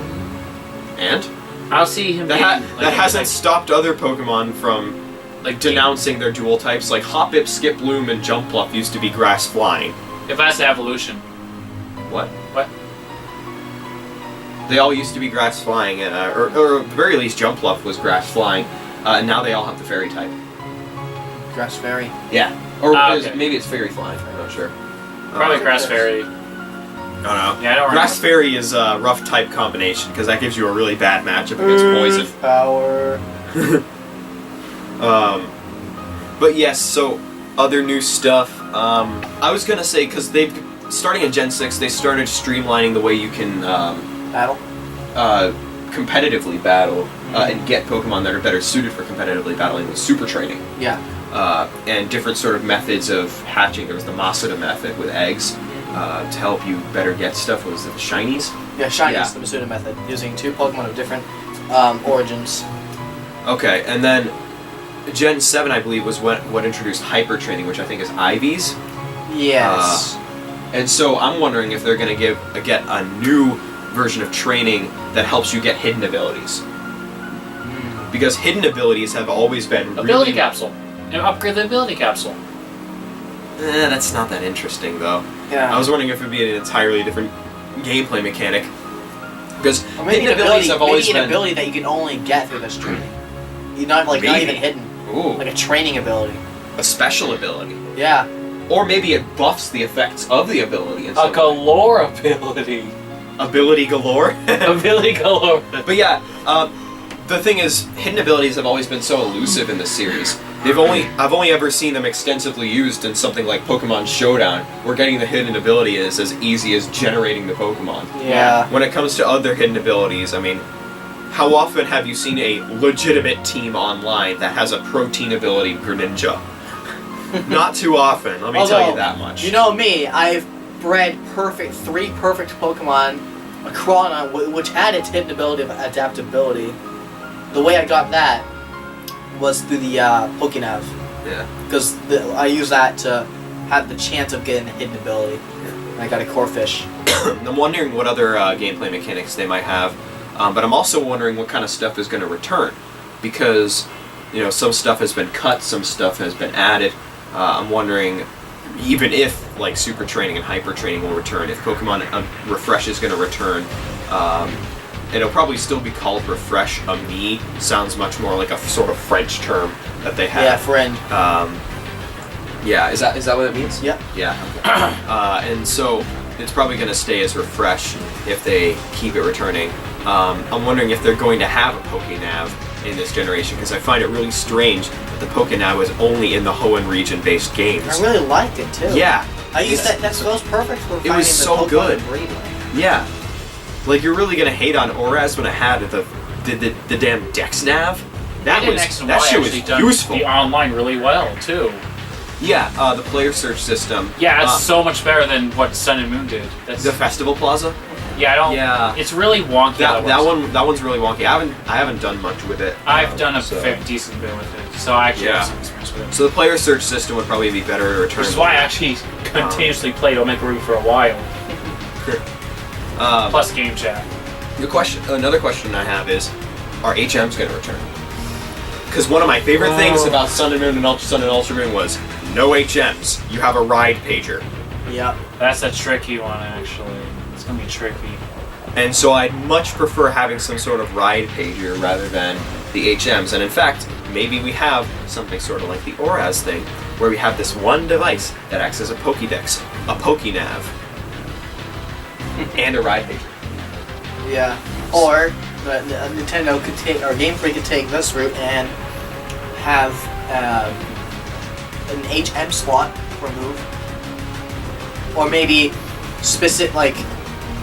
And?
I'll see him.
That
being,
hasn't stopped other Pokemon from denouncing their dual types. Like Hoppip, Skiploom, and Jumpluff used to be grass flying.
If that's evolution.
What?
What?
They all used to be grass flying, or at the very least, Jumpluff was grass flying. And now they all have the fairy type.
Grass Fairy.
Yeah. Or
okay.
maybe it's fairy flying. I'm not sure.
Probably Grass Fairy.
I don't know.
Yeah, I don't
Grass Fairy is a rough type combination because that gives you a really bad matchup against poison.
Power.
But yes, so other new stuff. I was gonna say because starting in Gen 6, they started streamlining the way you can
Battle.
competitively battle and get Pokemon that are better suited for competitively battling with super training.
Yeah.
And different sort of methods of hatching. There was the Masuda method with eggs to help you better get stuff. What was it, the shinies?
Yeah, Shiny
Yeah.
is the Masuda method, using 2 Pokemon of different origins.
Okay, and then Gen 7, I believe, was what introduced hyper training, which I think is Ivy's.
Yes.
And so I'm wondering if they're going to get a new version of training that helps you get hidden abilities. Because hidden abilities have always been
Ability
really...
capsule. And upgrade the ability capsule.
That's not that interesting, though.
Yeah.
I was wondering if it would be an entirely different gameplay mechanic. Because
Or maybe
hidden abilities have always
an
been...
ability that you can only get through this training. Not even hidden.
Ooh,
Like a training ability.
a special ability.
Yeah.
Or maybe it buffs the effects of the ability in
A
some way.
galore ability.
Ability galore.
Ability galore.
But yeah, the thing is, hidden abilities have always been so elusive in the series. I've only ever seen them extensively used in something like Pokemon Showdown, where getting the hidden ability is as easy as generating the Pokemon.
Yeah.
When it comes to other hidden abilities, I mean, how often have you seen a legitimate team online that has a protein ability Greninja? Not too often, let me tell you that much.
You know me, I've bred 3 perfect Pokemon, a Chronon, which had its hidden ability of adaptability. The way I got that was through the Pokénav.
Yeah.
Because I used that to have the chance of getting the hidden ability. And I got a Corphish.
I'm wondering what other gameplay mechanics they might have, but I'm also wondering what kind of stuff is going to return, because some stuff has been cut, some stuff has been added. I'm wondering even if like super training and hyper training will return, if Pokemon Refresh is going to return. It'll probably still be called Refresh Ami. Sounds much more like a sort of French term that they have.
Yeah, friend.
Yeah, is that what it means?
Yep.
Yeah. Okay. And so it's probably going to stay as Refresh if they keep it returning. I'm wondering if they're going to have a Pokénav in this generation, because I find it really strange that the Pokénav was only in the Hoenn region-based games.
I really liked it too.
Yeah.
I used that. That was perfect for finding
was
the
so
Pokemon
good.
breeding.
Yeah. Like, you're really gonna hate on Oraz when it had the damn Dexnav? That shit was useful.
The online really well too.
Yeah, the player search system.
Yeah, it's so much better than what Sun and Moon did. That's,
The Festival Plaza?
yeah, I don't.
Yeah.
It's really wonky.
That one's really wonky. I haven't done much with it.
I've done a
so.
decent bit with it, so I actually
Yeah.
have some experience with it.
So the player search system would probably be better to return.
Which is why I actually continuously played Omega Ruby for a while. Plus game chat.
Another question I have is, are HMs going to return? Because one of my favorite things about Sun and Moon and Ultra Sun and Ultra Moon was no HMs. You have a ride pager.
Yep.
That's a tricky one, actually. It's gonna be tricky.
And so I'd much prefer having some sort of ride pager rather than the HMs. And in fact, maybe we have something sort of like the ORAS thing, where we have this one device that acts as a Pokédex, a Pokénav, and a ride pager.
Yeah. Or Nintendo could take, or Game Freak could take this route and have an HM slot for move, or maybe specific, like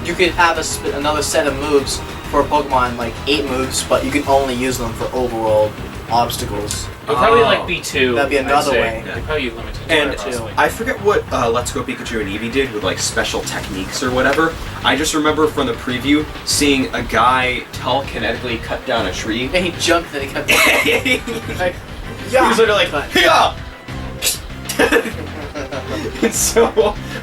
you could have another set of moves for Pokemon, like 8 moves, but you can only use them for overall obstacles.
It would probably like be 2.
That'd be another
I'd say.
way.
It'd probably be limited.
And
to 2.
I forget what Let's Go Pikachu and Eevee did with like special techniques or whatever. I just remember from the preview seeing a guy telekinetically cut down a tree.
And he jumped and he kept like,
He was literally like, yeah. And so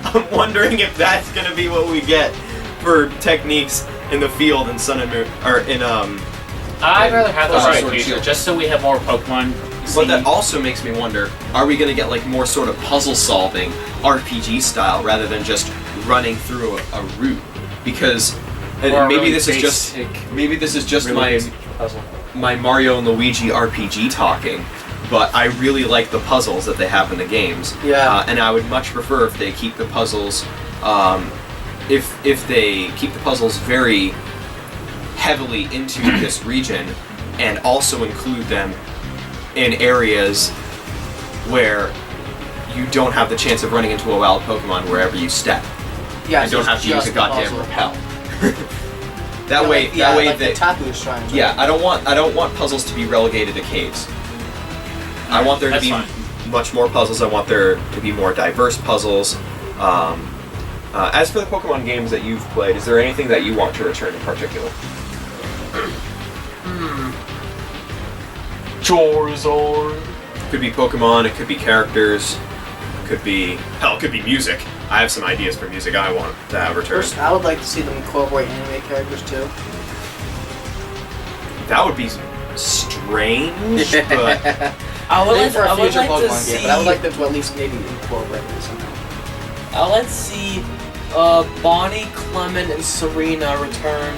I'm wondering if that's gonna be what we get for techniques in the field in Sun and Moon, or in
I'd rather have the
Sword
right
and
feature,
Shield.
just so we have more Pokemon.
But that also makes me wonder, are we gonna get like more sort of puzzle solving, RPG style, rather than just running through a route? Because and
Or a
maybe
really
this is just my Mario and Luigi RPG talking, but I really like the puzzles that they have in the games.
Yeah.
And I would much prefer if they keep the puzzles, if they keep the puzzles very heavily into this region, and also include them in areas where you don't have the chance of running into a wild Pokemon wherever you step.
yeah,
And don't have to use a goddamn repel. That way
like
they.
the Tapu's trying to.
Yeah, I don't want puzzles to be relegated to caves. I want there to
That's
be
fine.
much more puzzles. I want there to be more diverse puzzles. As for the Pokemon games that you've played, is there anything that you want to return in particular?
Charizard.
Could be Pokemon, it could be characters, it could be music. I have some ideas for music I want to have returned.
First, I would like to see them incorporate anime characters too.
That would be strange, but
I would
Maybe
like,
for a
I would
future
like to
Pokemon
see.
game, but I would like them to at least maybe incorporate it somehow.
I would like to see Bonnie, Clement, and Serena return,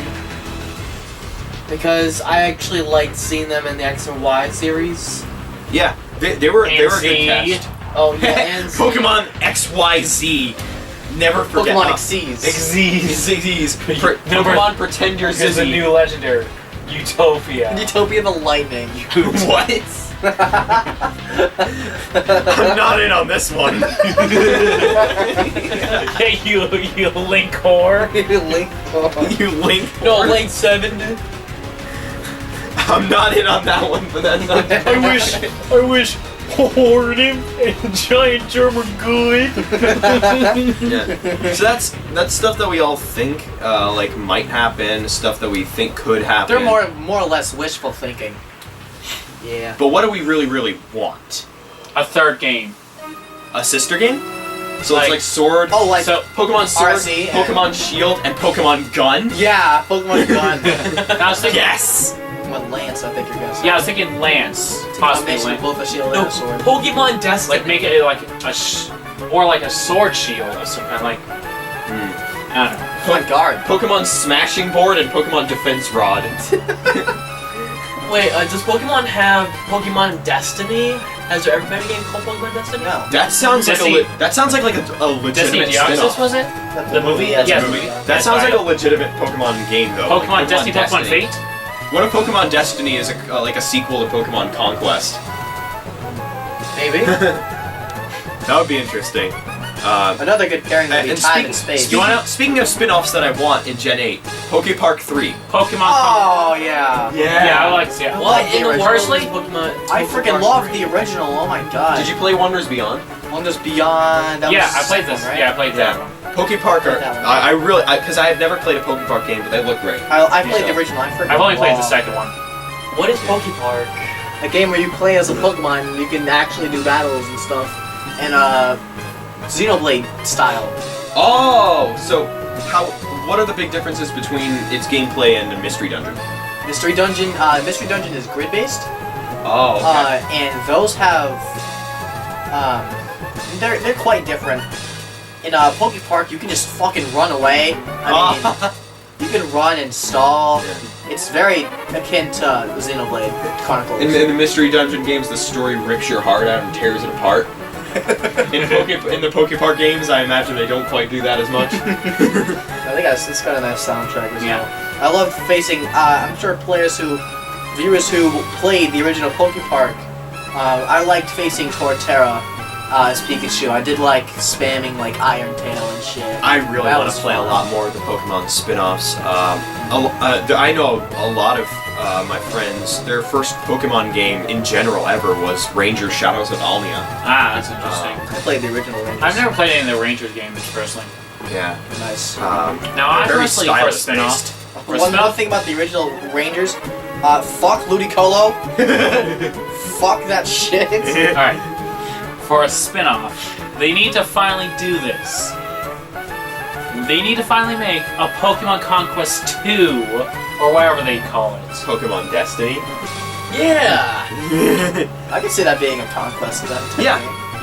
because I actually liked seeing them in the X and Y series.
yeah, they were a good
Z.
cast.
Oh yeah, and
Pokemon XYZ. Never forget.
Pokemon Xyz.
Xyz.
Number-
Pokemon Pretend You're
There's a
Zizzy.
new legendary. Utopia.
Utopia the Lightning.
What? I'm not in on this one.
Hey, you Link whore.
Link.
You Link.
no, Lane 7.
I'm not in on that one, but that's not.
I wish Hornet and Giant Germ are good.
Yeah. So that's stuff that we all think like might happen, stuff that we think could happen.
They're more or less wishful thinking. Yeah.
But what do we really want?
A third game.
A sister game? So
Like-
it's like Sword.
Oh, like
So
Pokemon Sword,
RC and-
Pokemon Shield, and Pokemon Gun.
yeah, Pokemon Gun.
I was thinking.
Yes.
Pokemon Lance, I think you're gonna say.
Yeah, I was thinking Lance. Possibly
Combination of
Lance.
both a shield
No,
and a sword.
Pokemon Destiny.
Like make it like or like a sword shield of some kind. Like I don't know.
Pokemon Guard.
Pokemon Smashing Board and Pokemon Defense Rod.
Wait, does Pokemon have Pokemon Destiny? Has there ever been a game called Pokemon Destiny?
No.
That sounds like
Destiny-
a legitimate
Destiny
spin-off.
Deoxys, was it? The movie?
Yeah,
Yes.
the
Movie? That
That's
sounds like
right.
a legitimate Pokemon game, though.
Pokemon
Like
Destiny, Pokemon Fate?
What if Pokemon Destiny is like a sequel to Pokemon Conquest?
Maybe.
That would be interesting.
Another good pairing would be
And
time and space.
speaking of spin-offs that I want in Gen 8, Pokepark 3.
Pokemon
Oh yeah.
Yeah, I like to see it.
What
the
in the
original.
worstly? Pokemon.
I freaking love the original. Oh my god.
Did you play Wonders Beyond?
Wonders Beyond? That
Yeah,
was
I played
the
this.
second one, right?
Yeah, I played that one.
Pokepark are,
That one.
I really, because I have never played a Pokepark game, but they look great.
I played the
Yeah.
original. I freaking
I've only played the
love
second one.
What is Pokepark?
A game where you play as a Pokemon and you can actually do battles and stuff. And Xenoblade style.
Oh, so what are the big differences between its gameplay and a Mystery Dungeon?
Mystery Dungeon is grid based.
Oh, okay.
And those have they're quite different. In Pokepark, you can just fucking run away. I mean, You can run and stall. It's very akin to Xenoblade Chronicles.
In the Mystery Dungeon games, the story rips your heart out and tears it apart. in the Pokepark games, I imagine they don't quite do that as much.
I think it's got a nice soundtrack as well. I love facing, I'm sure viewers who played the original Pokepark, I liked facing Torterra as Pikachu. I did like spamming like Iron Tail and shit.
I really want to play a lot more of the Pokemon spin-offs. I know a lot of my friends, their first Pokemon game in general ever was Ranger Shadows of Almia.
Ah, that's interesting.
I played the original Rangers.
I've never played any of the Rangers games personally.
Yeah.
Nice.
Now I'm
very
personally for a
stylus
spin-off.
One thing about the original Rangers, fuck Ludicolo. Fuck that shit.
Alright. For a spin-off, they need to finally do this. They need to finally make a Pokemon Conquest 2, or whatever they call it.
Pokemon Destiny.
Yeah! I can see that being a conquest of that.
Yeah.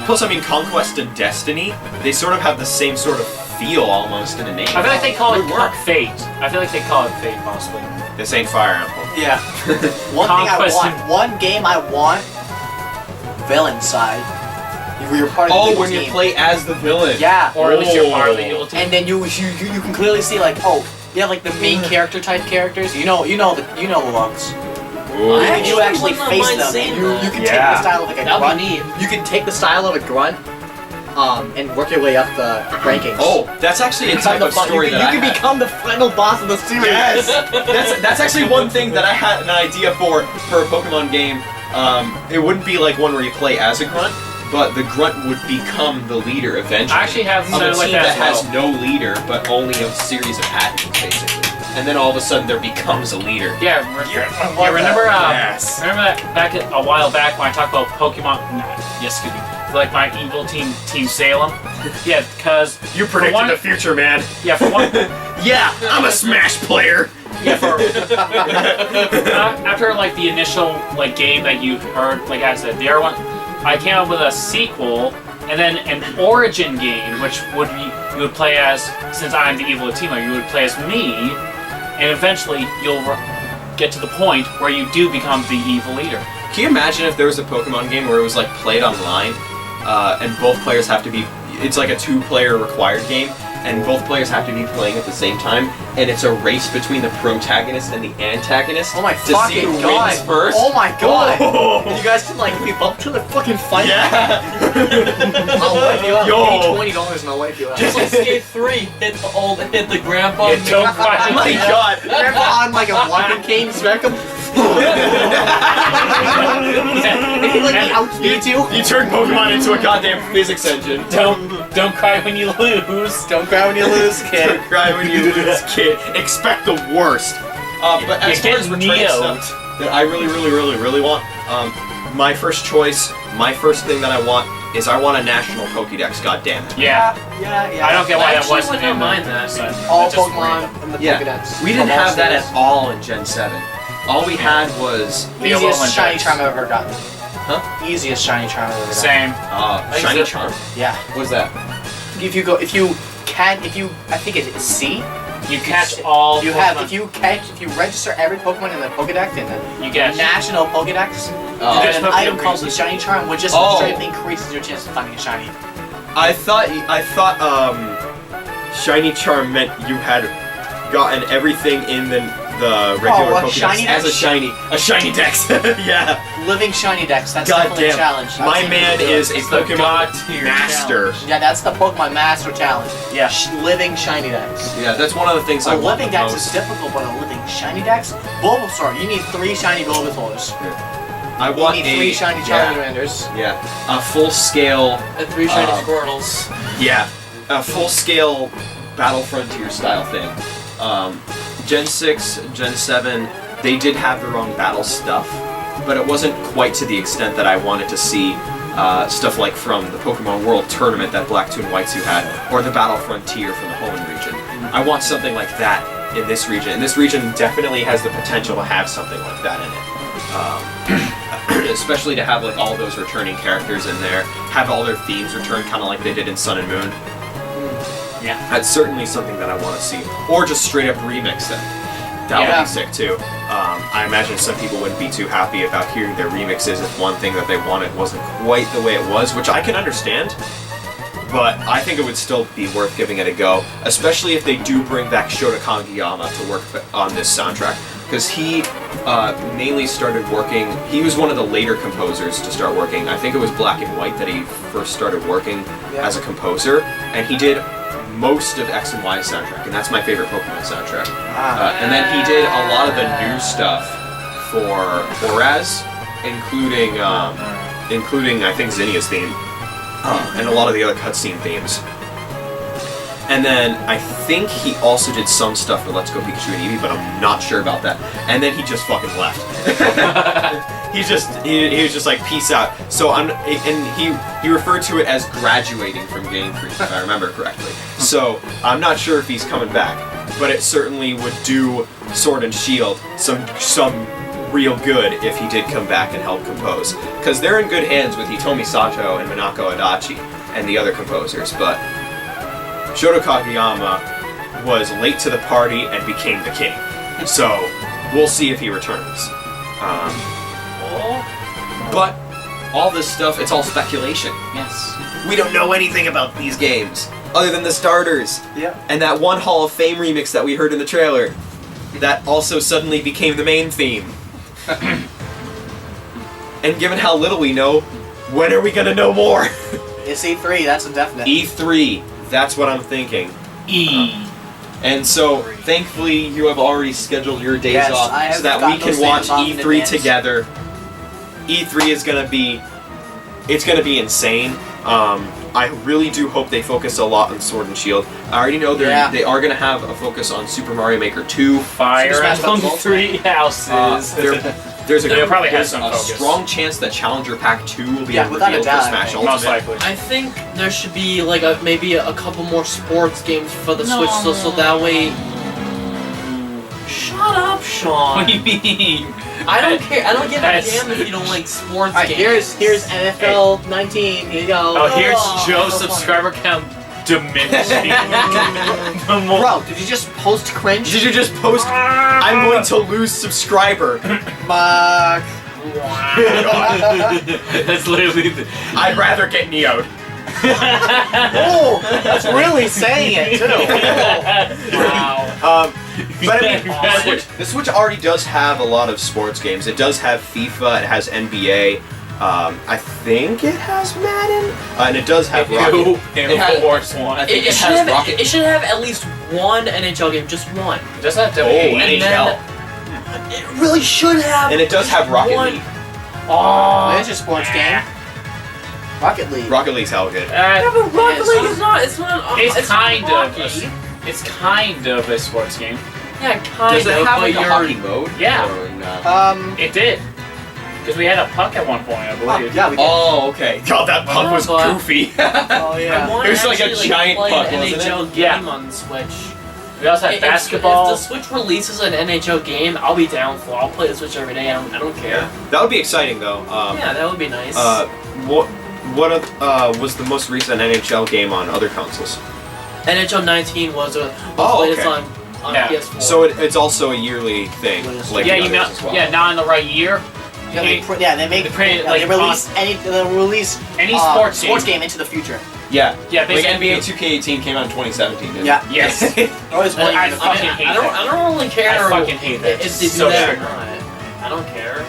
Plus, I mean, Conquest and Destiny, they sort of have the same sort of feel almost in a name.
I feel like they call it
Good work.
Fate. I feel like they call it Fate, possibly.
This ain't Fire Emblem.
Yeah. One game I want, villain side. Where you're part of the evil
when
team.
you play as the villain.
Yeah.
Or at least you're part of the evil team.
And then you can clearly see like, oh, you have like the main character type characters. You know the looks.
Ooh.
And you actually
wouldn't
face
mind
them.
seeing
And
that.
you can take the style of like a
That'd
grunt.
be neat.
You can take the style of a grunt, and work your way up the rankings.
Oh, that's actually a type of story that I
You can
had.
become the final boss of the series.
Yes! that's actually one thing that I had an idea for a Pokemon game. It wouldn't be like one where you play as a grunt, but the grunt would become the leader eventually.
I actually have
of a
something like
team
that
that
as
has no leader, but only a series of admins, basically. And then all of a sudden there becomes a leader.
Yeah, remember
Yes.
remember that a while back when I talked about Pokemon, excuse me, like my evil team, Team Salem? Yeah, because...
You predicted the future, man.
Yeah, for one...
Yeah, I'm a Smash player.
Yeah, for... after, like, the initial, like, game that you heard, like I said, the other one, I came up with a sequel, and then an origin game, which would be, you would play as, since I'm the evil teamer, you would play as me, and eventually you'll get to the point where you do become the evil leader.
Can you imagine if there was a Pokemon game where it was like played online, and both players have to be, it's like a 2-player required game, and both players have to be playing at the same time, and it's a race between the protagonist and the antagonist
Oh my
to see
fucking
who
god!
wins first?
Oh my god!
Oh.
You guys can like be up to the fucking fight.
Yeah!
I'll wipe you out.
Yo.
Give me $20 and I'll wipe you out.
Just like Skate 3, hit the grandpa.
Yeah, don't cry.
Oh my god!
Grandpa on like a walking cane, smack him. And he like outspeeds you.
You turn Pokemon into a goddamn physics engine.
Don't cry when you lose.
Don't cry when you lose,
Don't
kid.
cry when you lose, kid. Expect the worst. But as far as returning
Neo.
stuff that I really want, my first choice, my first thing that I want is I want a national Pokédex. Goddammit.
Yeah.
Yeah.
I don't get why that
Actually
wasn't
wouldn't
in
mind
the
that.
side.
All
That's just
Pokemon
random.
in the
Yeah.
Pokedex.
We didn't
From all
have that
series.
at all in Gen 7. All we had was
Easiest shiny charm I've ever gotten.
Huh?
Easiest shiny charm I've ever gotten.
Same.
Shiny Charm.
Yeah.
What's that?
I think it's C.
You catch all. Pokemon.
If you register every Pokemon in the Pokedex in the
You get.
national Pokedex,
Oh.
you get an
Pokemon
item called the
increases.
shiny charm, which just
Oh.
straight up increases your chance of finding a shiny.
I thought Shiny Charm meant you had gotten everything in the regular
Oh, a
Pokédex
shiny
as
dex?
a shiny dex. Yeah.
Living shiny dex. That's
God
definitely
damn.
a challenge. I've
My
seen
man
people do
is
it.
a
It's the
Pokemon
God-tier
master.
Yeah, that's the Pokemon Master Challenge.
Yeah.
Living shiny dex.
Yeah, that's one of the things I
A
want
living
the
dex
most.
is difficult, but a living shiny dex? Bulbasaur, you need 3 shiny Bulbasaurs.
I
You
want
need
a
3 shiny Charmanders.
yeah, a full scale.
And 3 shiny
Um,
Squirtles.
Yeah, a full scale Battle Frontier style thing. Gen 6, Gen 7, they did have their own battle stuff, but it wasn't quite to the extent that I wanted to see stuff like from the Pokemon World Tournament that Black 2 and White 2 had, or the Battle Frontier from the Hoenn region. I want something like that in this region, and this region definitely has the potential to have something like that in it. Especially to have like all those returning characters in there, have all their themes return, kind of like they did in Sun and Moon.
Yeah.
That's certainly something that I want to see. Or just straight up remix them. That would be sick too. I imagine some people wouldn't be too happy about hearing their remixes if one thing that they wanted wasn't quite the way it was, which I can understand. But I think it would still be worth giving it a go, especially if they do bring back Shota Kageyama to work on this soundtrack. Because he mainly started working, he was one of the later composers to start working. I think it was Black and White that he first started working as a composer, and he did most of X and Y soundtrack, and that's my favorite Pokemon soundtrack. And then he did a lot of the new stuff for Horaz, including I think Zinnia's theme, and a lot of the other cutscene themes. And then I think he also did some stuff for Let's Go Pikachu and Eevee, but I'm not sure about that. And then he just fucking left. he was just like, peace out. So he referred to it as graduating from Game Freak, if I remember correctly. So I'm not sure if he's coming back, but it certainly would do Sword and Shield some real good if he did come back and help compose. Because they're in good hands with Hitomi Sato and Minako Adachi and the other composers, but Shota Kageyama was late to the party and became the king. So, we'll see if he returns. But, all this stuff, it's all speculation.
Yes.
We don't know anything about these games, other than the starters.
Yeah.
And that one Hall of Fame remix that we heard in the trailer. That also suddenly became the main theme. And given how little we know, when are we gonna know more?
It's E3, that's a definite.
E3. That's what I'm thinking. And so, thankfully, you have already scheduled your days off so that we can watch E3 together. E3 is gonna be, it's gonna be insane. I really do hope they focus a lot on Sword and Shield. I already know they are gonna have a focus on Super Mario Maker 2.
Fire Emblem 3 Houses.
There's a
focus.
strong chance that Challenger Pack 2 will be revealed for Smash Ultimate.
Most likely.
I think there should be like maybe a couple more sports games for the Switch, so that way. Shut up, Sean.
What do you mean?
I don't care. I don't give a damn if you don't like sports games.
Here's NFL 19. Here you go.
Oh, here's Joe's subscriber count diminishing.
Bro, did you just post cringe?
Did you just post, I'm going to lose subscriber?
Fuck.
That's literally
I'd rather get Neo'd.
Oh, that's really saying it, too.
Wow.
But I mean, the Switch already does have a lot of sports games. It does have FIFA, it has NBA, I think it has Madden, and it does have Rocket.
It should have at least one NHL game, just one.
It does have
NHL.
It really should have.
And it does have Rocket League.
Oh, there's a sports game. Rocket League.
Rocket League's hell good.
Yeah, but Rocket League is not. It's not.
It's kind of.
hockey.
It's kind of a sports game.
Yeah, kind
Does
of.
it have
but
like a hockey mode?
Yeah.
Or not?
It did. Because we had a puck at one point, I believe.
Yeah, we did.
Oh, okay. God, that puck was goofy.
Oh, yeah.
I want
It was
to
like a
actually,
giant
play
puck,
an
wasn't it?
NHL game on the Switch.
We also had basketball.
If the Switch releases an NHL game, I'll be down for it. I'll play the Switch every day. I don't care.
Yeah. That would be exciting, though.
Yeah, that would be nice.
What was the most recent NHL game on other consoles?
NHL 19 was the latest on PS4.
So it's also a yearly thing. Like
Yeah,
the others as well.
not in the right year.
Yeah, they release any sports game into the future.
Yeah.
Yeah,
Like
basically.
NBA 2K18 came out in 2017, didn't it?
Yeah.
Yes.
Always one
I
year.
fucking hate that.
I don't really care.
I fucking hate that.
If they do
So
that or
true.
not. I don't care.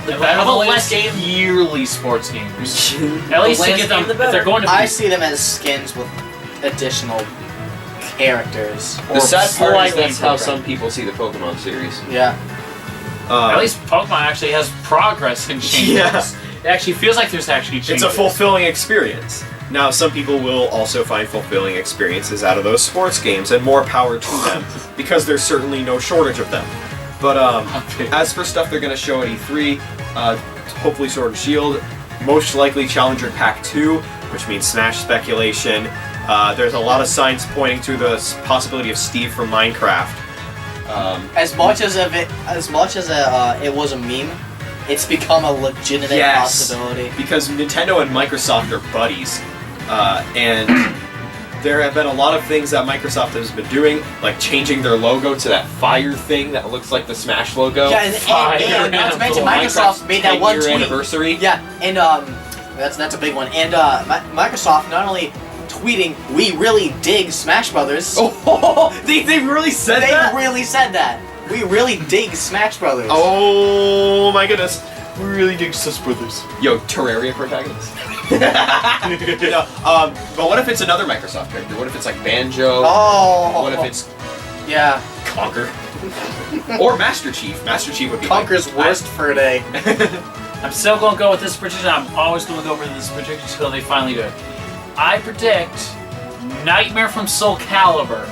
The less yearly sports games. At least to
less
get them,
game, the
if they're
better.
going to be.
I see them as skins with additional characters.
The sad part is
slightly
that's how
improved.
some people see the Pokemon series.
Yeah.
At least Pokemon actually has progress and changes.
Yeah.
It actually feels like there's actually changes.
It's a fulfilling experience. Now, some people will also find fulfilling experiences out of those sports games, and more power to them, because there's certainly no shortage of them. But as for stuff they're going to show at E3, hopefully Sword and Shield, most likely Challenger Pack 2, which means Smash speculation. There's a lot of signs pointing to the possibility of Steve from Minecraft.
As much as it was a meme, it's become a legitimate possibility.
Because Nintendo and Microsoft are buddies, and there have been a lot of things that Microsoft has been doing, like changing their logo to that fire thing that looks like the Smash logo.
Yeah, and not to mention Microsoft made that one tweet.
Anniversary.
Yeah, and that's a big one. And Microsoft not only tweeting, "We really dig Smash Brothers."
Oh, they really said that?
They really said that. We really dig Smash Brothers.
Oh my goodness. We really dig Smash Brothers. Yo, Terraria protagonist. No, but what if it's another Microsoft character? What if it's like Banjo?
Oh.
What if it's
yeah,
Conker? Or Master Chief. Master Chief would be
Conker's worst for a day.
I'm still going to go with this prediction. I'm always going to go with this prediction until they finally do it. I predict Nightmare from Soul Calibur.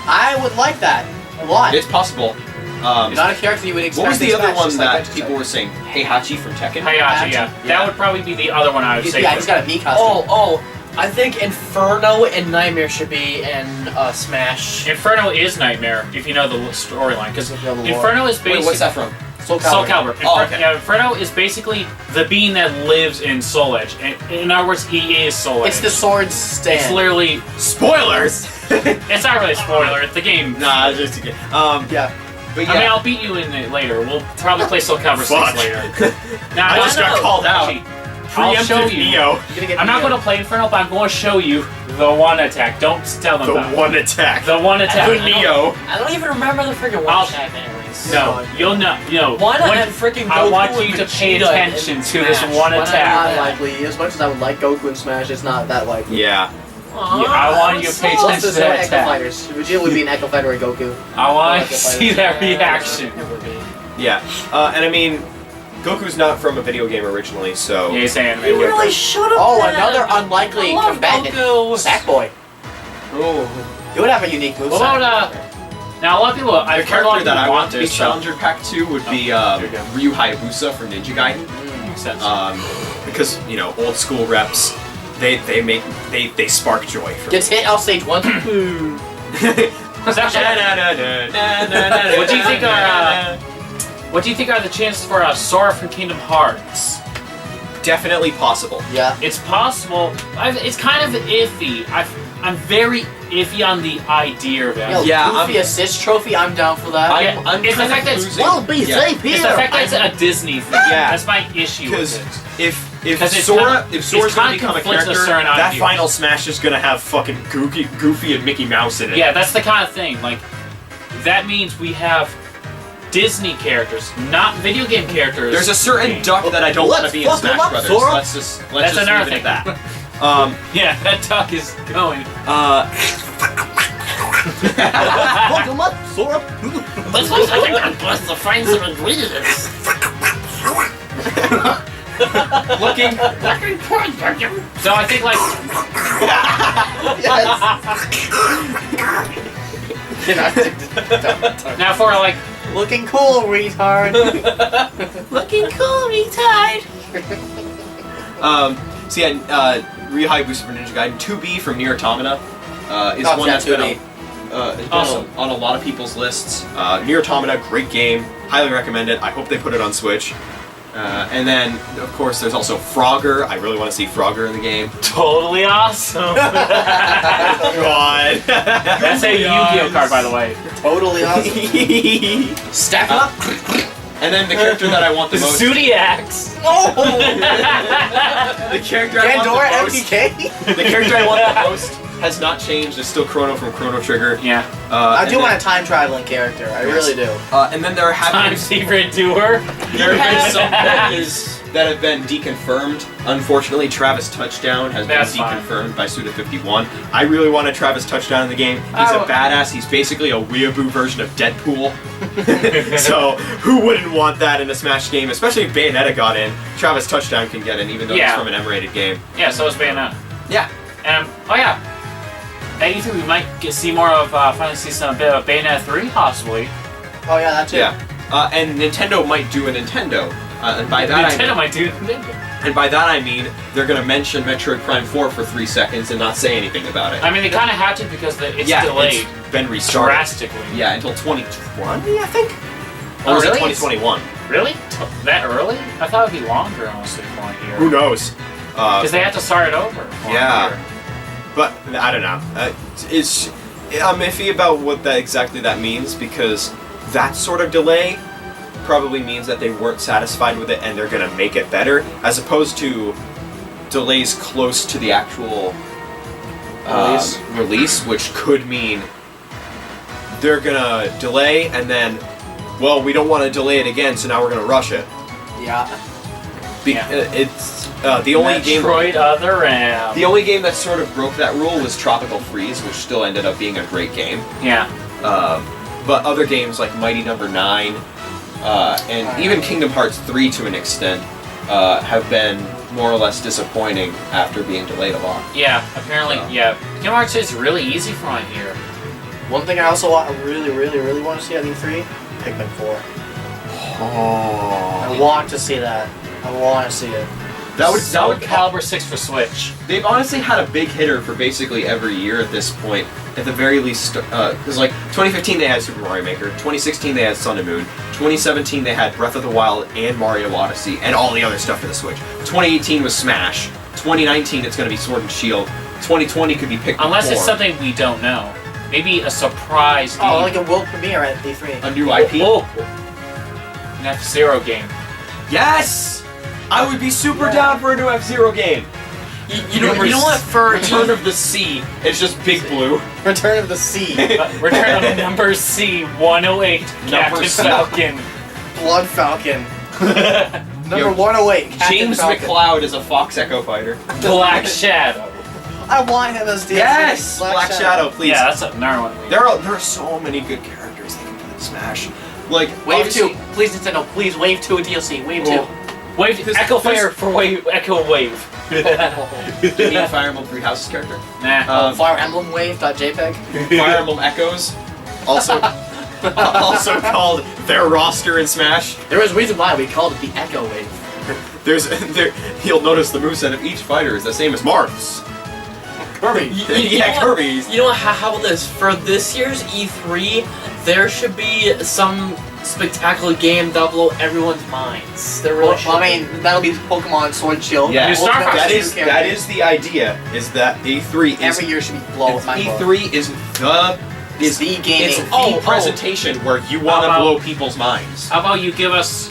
I would like that a lot.
It's possible.
Not a character you would expect.
What was the
in
other
Smash,
one
just
that
like
people were saying? Heihachi from Tekken?
Heihachi, yeah. That would probably be the other one I would say.
Yeah, he's got a Mii costume.
Oh, I think Inferno and Nightmare should be in Smash.
Inferno is Nightmare, if you know the storyline. Because Inferno is basically...
Wait, what's that from?
Soul
Soul
Calibur.
Calibur.
Oh, okay.
Yeah, Inferno is basically the being that lives in Soul Edge. In other words, he is Soul Edge.
It's the sword stand.
It's literally...
Spoilers!
It's not really a spoiler, it's the game.
Nah, it's just a game.
Yeah.
But yeah.
I mean, I'll beat you in it later. We'll probably play Soul Calibur 6 later. Now,
I just got called out.
I'll show
Preemptive
you.
Neo.
I'm not going to play Inferno, but I'm going to show you the one attack. Don't tell them about
The one attack.
it. The one attack.
The Neo.
I don't even remember the freaking one
I'll-
attack anyways.
No, you'll know.
Why not have freaking Goku
I want you
and
to pay
Vegeta
attention
in
to this
Smash?
one
Not
attack.
likely. As much as I would like Goku in Smash, it's not that likely.
Yeah.
I want you to pay
Plus,
attention
there's
to
no
that
Echo
attack.
Fighters. Vegeta would be an Echo Fighter and Goku.
I want
Echo
to see
Fighters.
that reaction.
It would be.
Yeah. And I mean, Goku's not from a video game originally, so...
Yeah, he's anime.
You really should have.
Oh, another unlikely
I love
combatant.
Goku.
Sackboy.
Oh.
He would have a unique moveset.
What about, now a lot of people,
The
I've heard a lot
character
of
that I
people
want to be
this, so-
Challenger Pack 2 would be
there you go.
Ryu Hayabusa from Ninja Gaiden.
Makes sense.
Because, you know, old school reps, they spark joy for
Gets hit off stage 1.
It's actually- What do you think are the chances for Sora from Kingdom Hearts?
Definitely possible.
Yeah.
It's possible. It's kind of iffy. I'm very iffy on the idea of it.
Yo,
Yeah,
Goofy assist trophy, I'm down for that.
I'm
it's the
kind
fact
of
that it's
losing.
We'll be
Yeah.
safe
It's
here.
the fact that it's a Disney thing.
Yeah.
That's my issue
Because
with it.
if
'Cause it's
Sora's
kinda
gonna become a
conflicts with
character,
certain
that
ideas.
final Smash is gonna have fucking Goofy and Mickey Mouse in it.
Yeah, that's the kind of thing. Like, that means we have Disney characters, not video game characters.
There's a certain duck that I don't want to be in
Let's fuck him
Smash
up,
Brothers.
Sora.
Let's just
That's another
leave it
thing.
at that.
Yeah, that duck is going.
Fuck him up, Sora.
This looks like a good place to find some ingredients.
looking
So I think, like, now for, like,
Looking cool, retard.
Looking cool, retard.
So yeah, Ryu Hayabusa from Ninja Gaiden 2B from Nier Automata is
Oh,
one
yeah,
that's been
2B.
Awesome.
on a lot of people's lists. Nier Automata, great game, highly recommend it. I hope they put it on Switch. And then, of course, there's also Frogger. I really want to see Frogger in the game.
totally awesome.
God.
That's a Yu-Gi-Oh card, by the way.
Totally awesome. Stack up.
And then the character that I want the most.
Zodiacs.
The character I want
Pandora
the most.
MPK.
The character I want the most has not changed. It's still Chrono from Chrono Trigger.
Yeah.
I do want a time traveling character. I really do.
And then there have
Time
been
Secret Doer.
There have been some characters that have been deconfirmed. Unfortunately, Travis Touchdown has been
That's fine.
deconfirmed by Suda51. I really want a Travis Touchdown in the game. He's a badass. He's basically a weeaboo version of Deadpool. So, who wouldn't want that in a Smash game? Especially if Bayonetta got in. Travis Touchdown can get in, even though
Yeah.
he's from an M-rated game.
Yeah, so is Bayonetta.
Yeah.
Oh yeah. At E3 we might see more of, finally see some bit of Bayonetta 3, possibly.
Oh yeah, that too.
Yeah. And Nintendo might do a Nintendo. And by that
Nintendo might do.
I mean they're gonna mention Metroid Prime 4 for 3 seconds and not say anything about it.
I mean, they kind of had to because it's
yeah,
delayed
it's been restarted.
drastically.
Yeah, until 2020, I think. Or was it
really?
2021?
Really? That early? I thought it'd be longer, honestly, for one year.
Who knows?
Because they have to start it over. For
Yeah.
One year.
But I don't know. I'm iffy about what exactly that means, because that sort of delay probably means that they weren't satisfied with it and they're gonna make it better, as opposed to delays close to the actual release, which could mean they're gonna delay and then, well, we don't want to delay it again, so now we're gonna rush it.
Yeah.
It's the only
Metroid Other M.
The only game that sort of broke that rule was Tropical Freeze, which still ended up being a great game.
Yeah.
But other games like Mighty Number 9 and even Kingdom Hearts 3 to an extent have been more or less disappointing after being delayed a lot.
Yeah, apparently, yeah. Kingdom Hearts is really easy for my ear.
One thing I also really want to see at E3, Pikmin 4.
Oh.
I want to see that. I want to see it.
That would
Caliber 6 for Switch.
They've honestly had a big hitter for basically every year at this point. At the very least, because like 2015 they had Super Mario Maker, 2016 they had Sun and Moon, 2017 they had Breath of the Wild and Mario Odyssey and all the other stuff for the Switch. 2018 was Smash. 2019 it's going to be Sword and Shield. 2020 could be Pikmin 4.
Unless it's something we don't know. Maybe a surprise game.
Oh, like a world premiere at E3.
A new IP.
An F-Zero game.
Yes! I would be super down for a new F-Zero game.
You know what? For
Return of the Sea. It's just Big Blue.
Return of the Sea.
Return of number C-108, Captain
C.
Falcon.
Blood Falcon. Number 108, Captain
James
Falcon.
McLeod is a Fox Echo fighter.
Black Shadow.
I want him as DLC.
Yes! Black Shadow, please.
Yeah, that's another one.
There are so many good characters they can put in Smash. Like
Wave
obviously-
2. Please, Nintendo. Please, Wave 2 DLC. Wave 2.
Wave, Echo Fire for Wave, Echo Wave.
Do you mean Fire Emblem Three Houses character?
Nah.
Fire Emblem Wave.jpg.
Fire Emblem Echoes, also called their roster in Smash.
There was a reason why we called it the Echo Wave.
You'll notice the moveset of each fighter is the same as Marth's.
Kirby.
Yeah, Kirby's.
You know what? How about this? For this year's E3, there should be some spectacular game that'll blow everyone's minds. There really should.
Well, I mean, that'll be Pokemon Sword and Shield.
Yeah,
New Star Fox.
that is the idea. Is that E3 is
Every year should be blow my mind.
E3 is the
gaming.
It's the presentation where you want to blow people's minds.
How about you give us...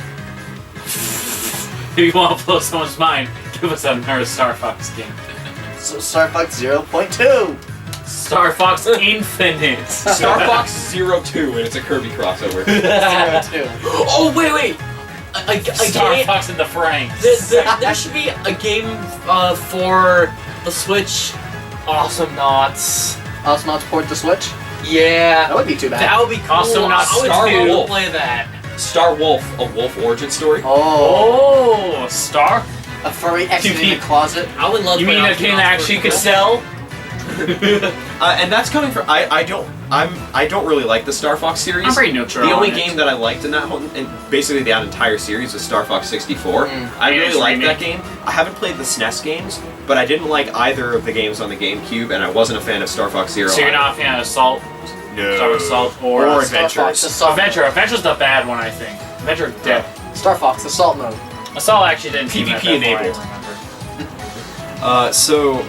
If you want to blow someone's mind, give us another Star Fox game.
So Star Fox 0.2.
Star Fox Infinite.
Star Fox 02, and it's a Kirby crossover.
0.2.
Oh wait! A
Star
game.
Fox and the Franks.
There should be a game for the Switch. Awesome Knots.
Also not support the Switch?
Yeah.
That would be too bad.
That would be cool.
Awesome Knots
I would
Star
totally
Wolf.
play that.
Star Wolf, a wolf origin story.
Oh, Star?
A furry exiting the closet.
I would love.
You
to play
mean a
Awesome
game
Knots
that actually
for
could
real.
sell?
And that's coming from I don't really like the Star Fox series.
I'm pretty neutral.
The only
on it.
game that I liked in that whole, and basically that entire series was Star Fox 64. I
Yeah,
really
it's
liked that
remake.
game. I haven't played the SNES games, but I didn't like either of the games on the GameCube, and I wasn't a fan of Star Fox Zero.
So you're not a fan of Assault?
No.
Star Fox Assault or
Star Fox
Adventures.
Assault.
Adventure's the bad one, I think. Adventure dead.
Star Fox Assault Mode.
Assault actually didn't seem
PvP
that bad,
enabled.
I remember.
So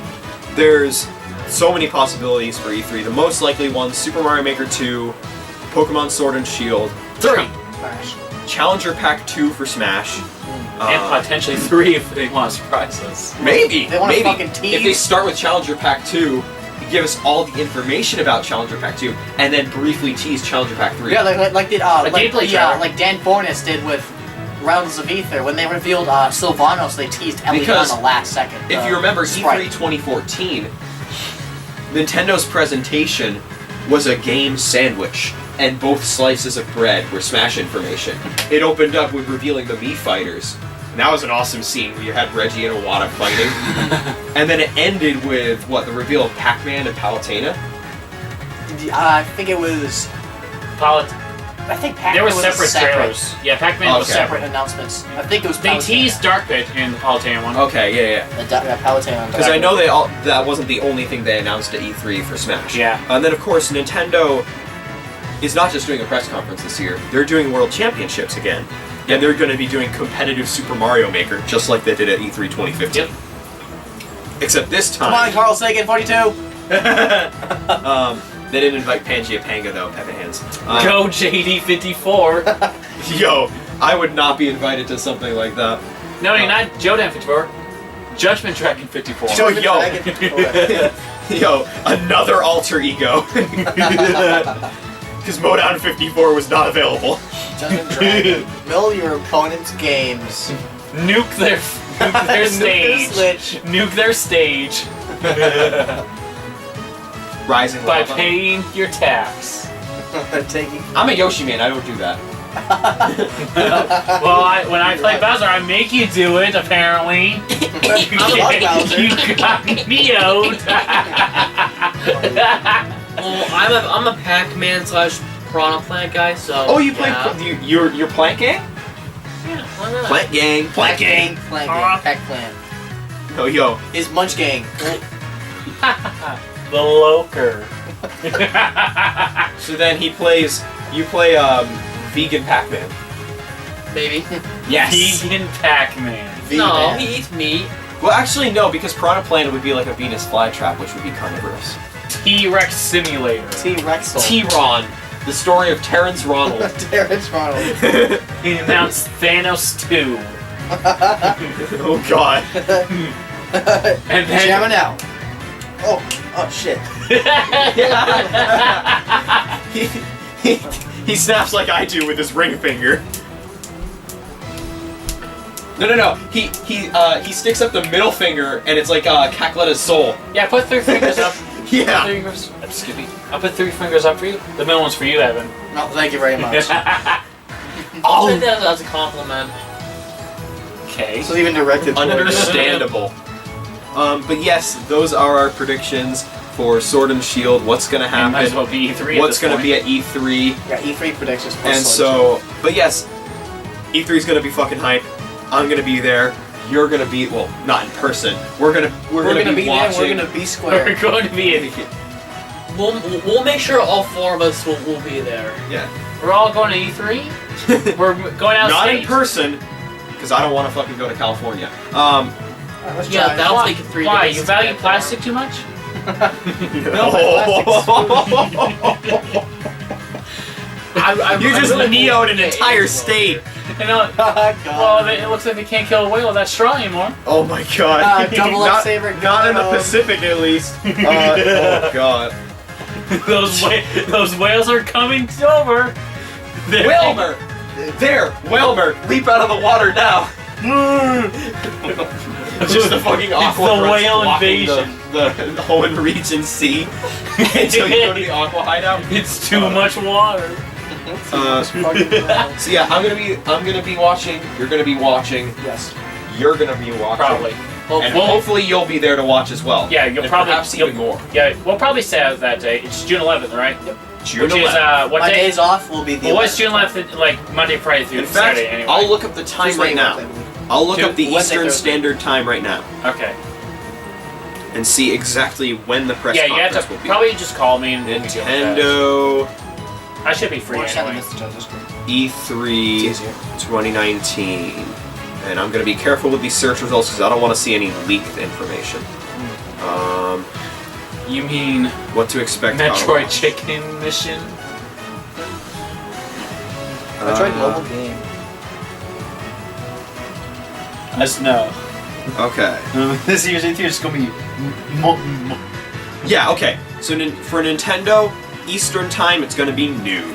there's so many possibilities for E3. The most likely ones: Super Mario Maker 2, Pokemon Sword and Shield,
3!
Challenger Pack 2 for Smash.
And potentially 3 if they want to surprise us.
Maybe.
They wanna
maybe.
fucking tease.
If they start with Challenger Pack 2, give us all the information about Challenger Pack 2, and then briefly tease Challenger Pack 3.
Yeah, like
gameplay trailer.
like Dan Fornes did with Realms of Ether when they revealed Sylvanos. They teased Ellie
Because
on the last second.
If you remember
Sprite.
E3 2014, Nintendo's presentation was a game sandwich, and both slices of bread were Smash information. It opened up with revealing the Mii fighters. And that was an awesome scene where you had Reggie and Iwata fighting. And then it ended with, what, the reveal of Pac-Man and Palutena?
I think it was. I think Pac-Man
There were
was
separate
separate.
trailers. Yeah, Pac-Man was
Okay.
separate.
Separate announcements. I think it was.
They
Palutena.
teased Dark Pit in the Palutena one.
Okay, yeah.
Palutena.
Because I know that wasn't the only thing they announced at E3 for Smash.
Yeah.
And then, of course, Nintendo is not just doing a press conference this year. They're doing World Championships again. And they're going to be doing competitive Super Mario Maker, just like they did at E3 2015.
Yep.
Except this
Come on,
time,
Carl Sagan, 42.
They didn't invite Pangea Panga though, Pepe Hands.
Go JD54.
Yo, I would not be invited to something like that.
No, you're not Jodan 54. Judgment Dragon 54.
So yo, yo, another alter ego. Because Modown 54 was not available.
Judgment Dragon. Mill your opponent's games.
Nuke their stage. Nuke their stage.
Rising
By
lava.
paying your tax.
I'm a Yoshi man, I don't do that.
Well, when I play Bowser, I make you do it, apparently.
I'm Bowser.
You got Neo'd.
Well, I'm a Pac-Man / Piranha Plant guy, so.
Oh, you play
yeah.
your Plant Gang?
Yeah, why not?
Plant Gang, Plant Gang.
Plant Gang. Pack Plant.
Oh, yo.
Is Munch Gang.
The Loker.
So then you play Vegan Pac-Man.
Maybe.
Yes.
Vegan Pac-Man.
No, he eats meat.
Well, actually, no, because Piranha Planet would be like a Venus flytrap, which would be carnivorous.
T-Rex Simulator.
T-Rex.
T-Ron, the story of Terrence Ronald.
Terrence Ronald.
He announced Thanos 2.
Oh God.
And then
Jamming out. Oh shit.
he snaps like I do with his ring finger. No. He sticks up the middle finger and it's like Cackleta's soul.
yeah, put 3 fingers up.
Yeah.
Excuse me. I'll put 3 fingers up for you. The middle one's for you, Evan.
No, thank you very much.
I'll take that as a compliment.
Okay.
This was even directed towards
Understandable. But yes, those are our predictions for Sword and Shield. What's gonna
It might as
happen?
well be E3
What's gonna be at E3?
Yeah, E3 predictions.
And so, but yes, E3's gonna be fucking hype. I'm gonna be there. You're gonna be, well, not in person. We're gonna be
there.
watching.
We're gonna be square.
We're going to be in.
We'll make sure all 4 of us will be there.
Yeah.
We're all going to E3? We're going out
Not in
state?
person, because I don't want to fucking go to California.
Alright, let's
Yeah,
try.
that'll take 3
Why?
days.
You
to
value
get
plastic too much?
You just
really
Neo'd an
want
entire
to-
state.
You know,
God.
well, it looks like they can't kill a whale that strong anymore.
Oh my God.
Double
not,
saber.
not in the Pacific, at least. Oh God.
Those whales are coming over. They're-
Wilmer! There! Wilmer! Leap out of the water now! Just the fucking aqua
the
grunts
whale
blocking
invasion.
The Hoenn region sea until you go to the aqua hideout.
It's too much water.
So yeah, I'm gonna be watching. You're gonna be watching.
Yes.
You're gonna be watching.
Probably.
And
Well,
hopefully you'll be there to watch as well.
yeah, you'll
And
probably
perhaps even more.
Yeah, we'll probably say out that day. It's June 11th, right?
Yep.
June
Which is
11th.
what
My
day?
days off will be the.
Well, what's June 11th? Like Monday, Friday through
In fact,
Saturday. Anyway.
I'll look up the time
Tuesday,
right now.
Wednesday.
I'll look up the
Wednesday,
Eastern
Thursday.
Standard Time right now
Okay.
and see exactly when the press
Yeah, you have
conference
to
will be.
probably just call me and we'll be doing that.
Nintendo
I should be free
Or send
anyway.
them to Judges.
E3
It's easier.
2019. And I'm going to be careful with these search results because I don't want to see any leaked information.
You mean
What to expect?
Metroid
otherwise.
Chicken Mission?
Metroid mobile game.
Us no.
Okay.
This year's E3 is gonna be.
Yeah, okay. So for Nintendo, Eastern Time, it's going to be noon.